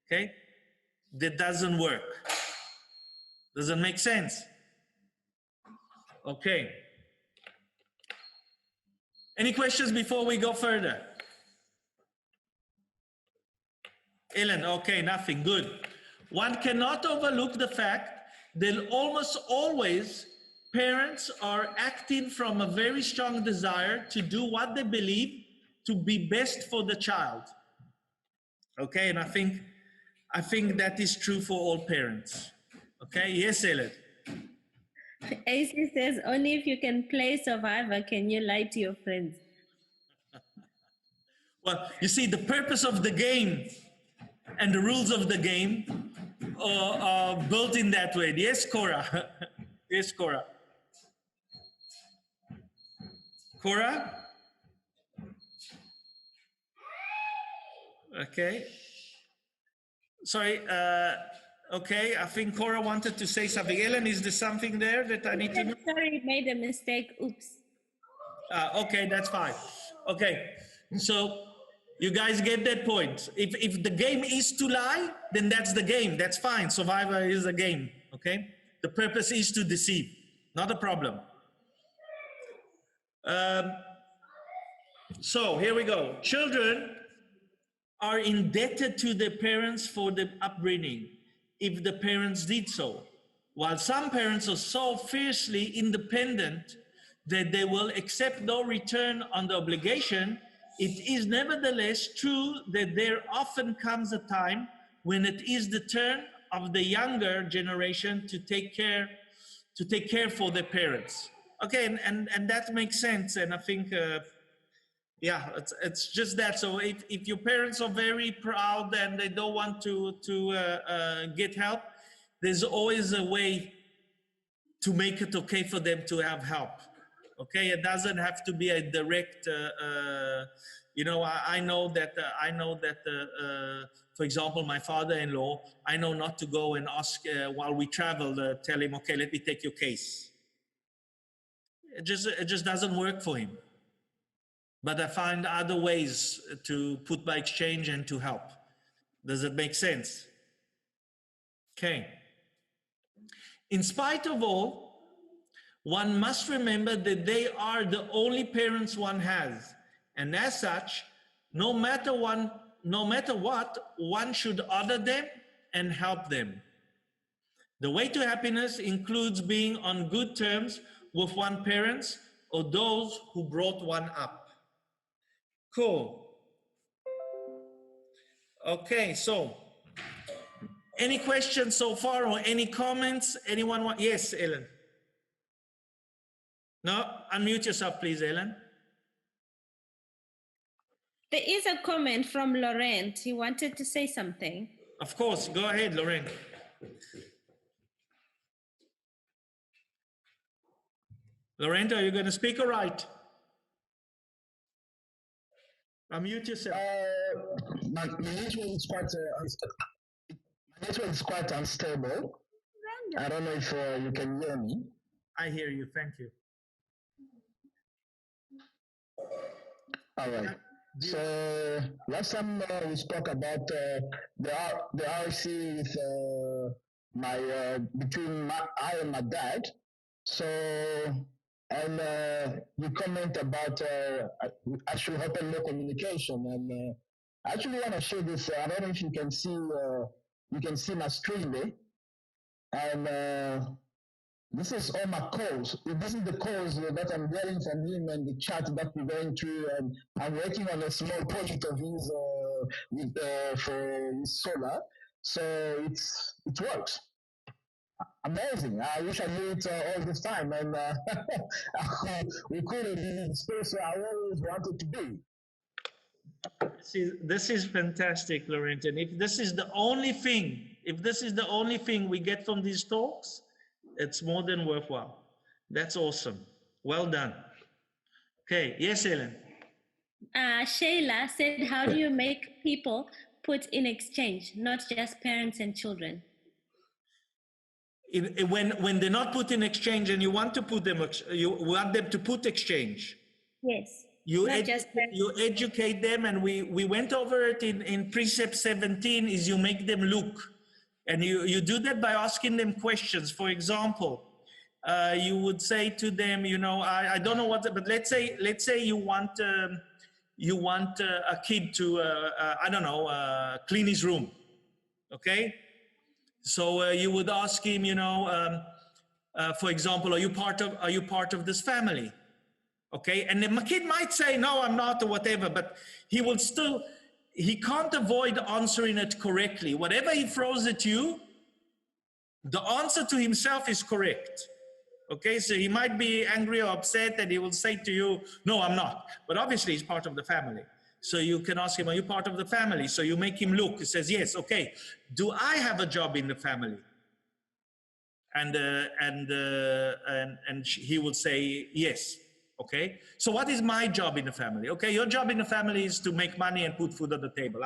Okay, that doesn't work. Doesn't make sense. Okay. Any questions before we go further? Ellen, okay, nothing, good. One cannot overlook the fact that almost always parents are acting from a very strong desire to do what they believe to be best for the child. Okay, and I think that is true for all parents. Okay, yes, Ellen. AC says only if you can play Survivor can you lie to your friends. Well, you see, the purpose of the game and the rules of the game are built in that way. Yes, Cora. Yes, Cora. Cora? Okay. Sorry. Okay, I think Cora wanted to say something. Ellen, is there something there that I need to know? Sorry, made a mistake. Oops. Okay, that's fine. Okay, so you guys get that point. If the game is to lie, then that's the game. That's fine. Survivor is a game. Okay, the purpose is to deceive. Not a problem. So here we go. Children are indebted to their parents for the upbringing, if the parents did so. While some parents are so fiercely independent that they will accept no return on the obligation, it is nevertheless true that there often comes a time when it is the turn of the younger generation to take care for their parents. Okay, and that makes sense, and I think yeah, it's just that. So if your parents are very proud and they don't want to get help, there's always a way to make it okay for them to have help. Okay, it doesn't have to be a direct. You know, I know that. For example, my father-in-law, I know not to go and ask while we travel. Tell him, okay, let me take your case. It just doesn't work for him. But I find other ways to put by exchange and to help. Does it make sense? Okay. In spite of all, one must remember that they are the only parents one has. And as such, no matter what, one should honor them and help them. The way to happiness includes being on good terms with one's parents or those who brought one up. Cool. Okay, so any questions so far or any comments? Anyone want? Yes, Ellen. No, unmute yourself, please, Ellen. There is a comment from Laurent. He wanted to say something. Of course, go ahead, Laurent. Laurent, are you going to speak or write? Unmute yourself. My network is quite unstable. I don't know if you can hear me. I hear you. Thank you. All right. So last time we spoke about the RC with between I and my dad. So and you comment about actually open no communication, and I actually want to show this. I don't know if you can see my screen there, and this is all my calls. This is the calls that I'm getting from him and the chat that we're going through. And I'm working on a small project of his for his solar, so it works. Amazing. I wish I knew it all this time, and we couldn't be in the space where I always wanted to be. This is fantastic, Laurent. And if this is the only thing we get from these talks, it's more than worthwhile. That's awesome. Well done. Okay, yes, Ellen. Shayla said, how do you make people put in exchange, not just parents and children? When they're not put in exchange and you want to put them, you want them to put exchange. Yes. You You educate them, and we went over it in Precept 17, is you make them look. And you do that by asking them questions. For example, you would say to them, you know, I don't know what, but let's say you want a kid to, I don't know, clean his room, okay? So you would ask him, you know, for example, are you part of this family? Okay, and the kid might say, no, I'm not, or whatever, but he can't avoid answering it correctly. Whatever he throws at you, the answer to himself is correct. Okay, so he might be angry or upset, and he will say to you, no, I'm not. But obviously he's part of the family. So you can ask him, are you part of the family? So you make him look. He says, yes, okay. Do I have a job in the family? And he would say, yes. Okay, so what is my job in the family? Okay, your job in the family is to make money and put food on the table.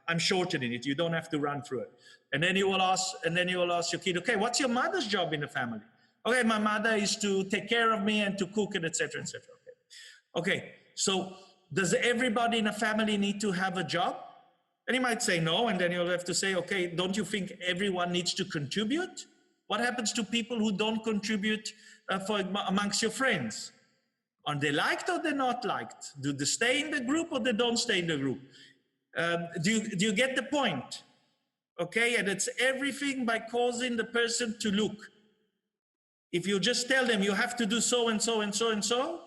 I'm shortening it. You don't have to run through it. And then you will ask your kid, okay, what's your mother's job in the family? Okay, my mother is to take care of me and to cook and etc. etc. Okay, so does everybody in a family need to have a job? And he might say no, and then you'll have to say, okay, don't you think everyone needs to contribute? What happens to people who don't contribute amongst your friends? Are they liked or they're not liked? Do they stay in the group or they don't stay in the group? Do you get the point? Okay, and it's everything by causing the person to look. If you just tell them you have to do so and so and so and so,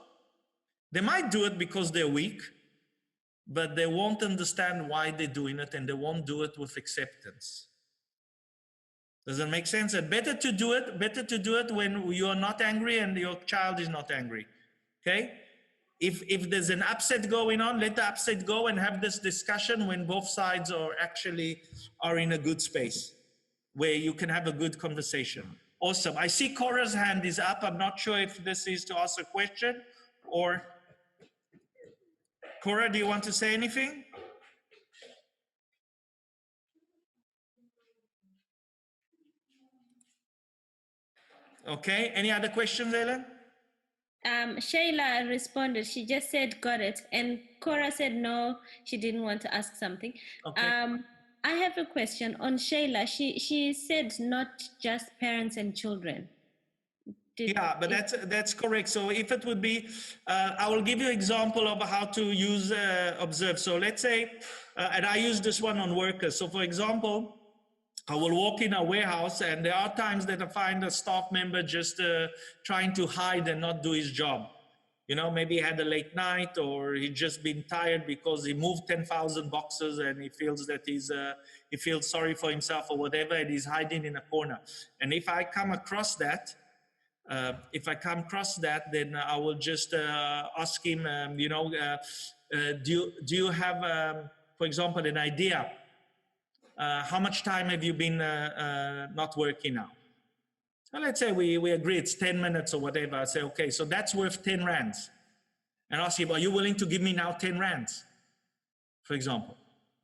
they might do it because they're weak, but they won't understand why they're doing it, and they won't do it with acceptance. Does that make sense? And better to do it when you are not angry and your child is not angry. Okay, if there's an upset going on, let the upset go and have this discussion when both sides are in a good space where you can have a good conversation. Awesome. I see Cora's hand is up. I'm not sure if this is to ask a question or Cora, do you want to say anything? Okay, any other questions, Ellen? Shayla responded, she just said, got it. And Cora said, no, she didn't want to ask something. Okay. I have a question on Shayla. She said not just parents and children. Yeah, but that's correct. So if it would be, I will give you an example of how to use observe. So let's say, and I use this one on workers. So for example, I will walk in a warehouse, and there are times that I find a staff member just trying to hide and not do his job. You know, maybe he had a late night, or he just been tired because he moved 10,000 boxes and he feels that he feels sorry for himself or whatever, and he's hiding in a corner. And if I come across that, then I will just ask him, do you have, for example, an idea? How much time have you been not working now? Well, let's say we agree it's 10 minutes or whatever. I say, okay, so that's worth 10 rands. And ask him, are you willing to give me now 10 rands, for example?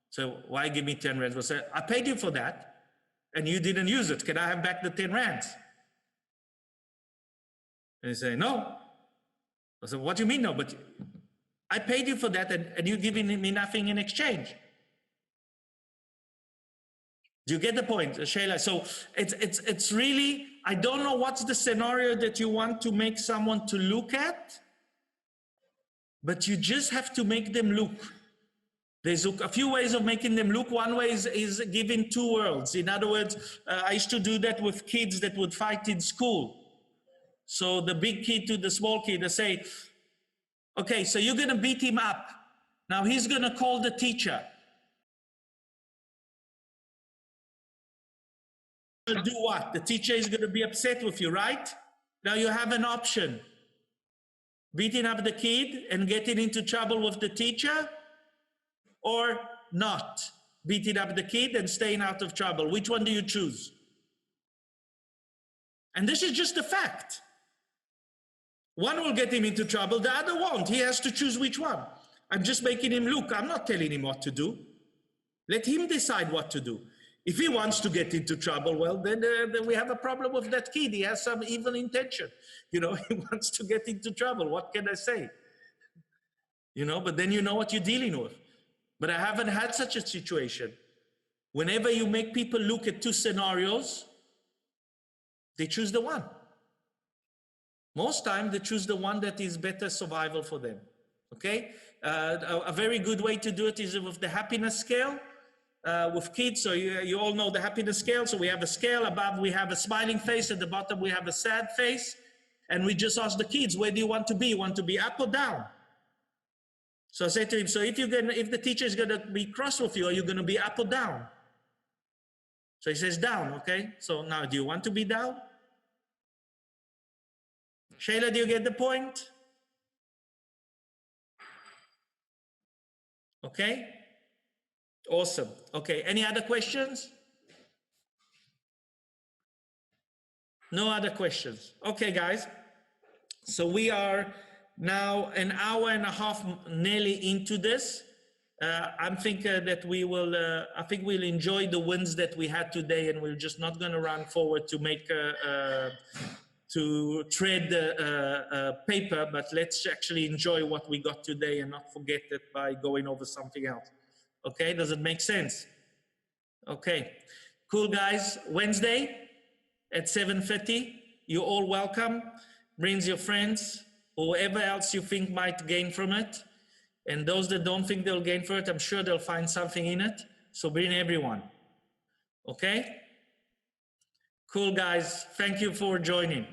So why give me 10 rands? Well, say, I paid you for that and you didn't use it. Can I have back the 10 rands? And he say, no. I said, what do you mean no? But I paid you for that and you're giving me nothing in exchange. Do you get the point, Shayla? So it's really, I don't know what's the scenario that you want to make someone to look at, but you just have to make them look. There's a few ways of making them look. One way is giving two worlds. In other words, I used to do that with kids that would fight in school. So the big kid to the small kid, they say, okay, so you're gonna beat him up. Now he's gonna call the teacher. Do what? The teacher is going to be upset with you, right? Now you have an option. Beating up the kid and getting into trouble with the teacher, or not beating up the kid and staying out of trouble. Which one do you choose? And this is just a fact. One will get him into trouble, the other won't. He has to choose which one. I'm just making him look. I'm not telling him what to do. Let him decide what to do. If he wants to get into trouble, well, then we have a problem with that kid. He has some evil intention. You know, he wants to get into trouble. What can I say? You know, but then you know what you're dealing with. But I haven't had such a situation. Whenever you make people look at two scenarios, they choose the one. Most time they choose the one that is better survival for them. Okay? A very good way to do it is with the happiness scale. With kids, so you all know the happiness scale. So we have a scale. Above we have a smiling face, at the bottom we have a sad face, and we just ask the kids, where do you want to be? You want to be up or down? So I say to him, so if the teacher is gonna be cross with you, are you gonna be up or down? So he says down. Okay, so now do you want to be down? Shayla, do you get the point? Okay. Awesome. Okay, any other questions? No other questions. Okay, guys. So we are now an hour and a half nearly into this. I'm thinking that we will, I think we'll enjoy the wins that we had today, and we're just not going to run forward to make, to trade paper, but let's actually enjoy what we got today and not forget it by going over something else. Okay, does it make sense? Okay, cool guys. Wednesday at 7:30, you're all welcome. Bring your friends, or whoever else you think might gain from it. And those that don't think they'll gain from it, I'm sure they'll find something in it. So bring everyone. Okay? Cool guys, thank you for joining.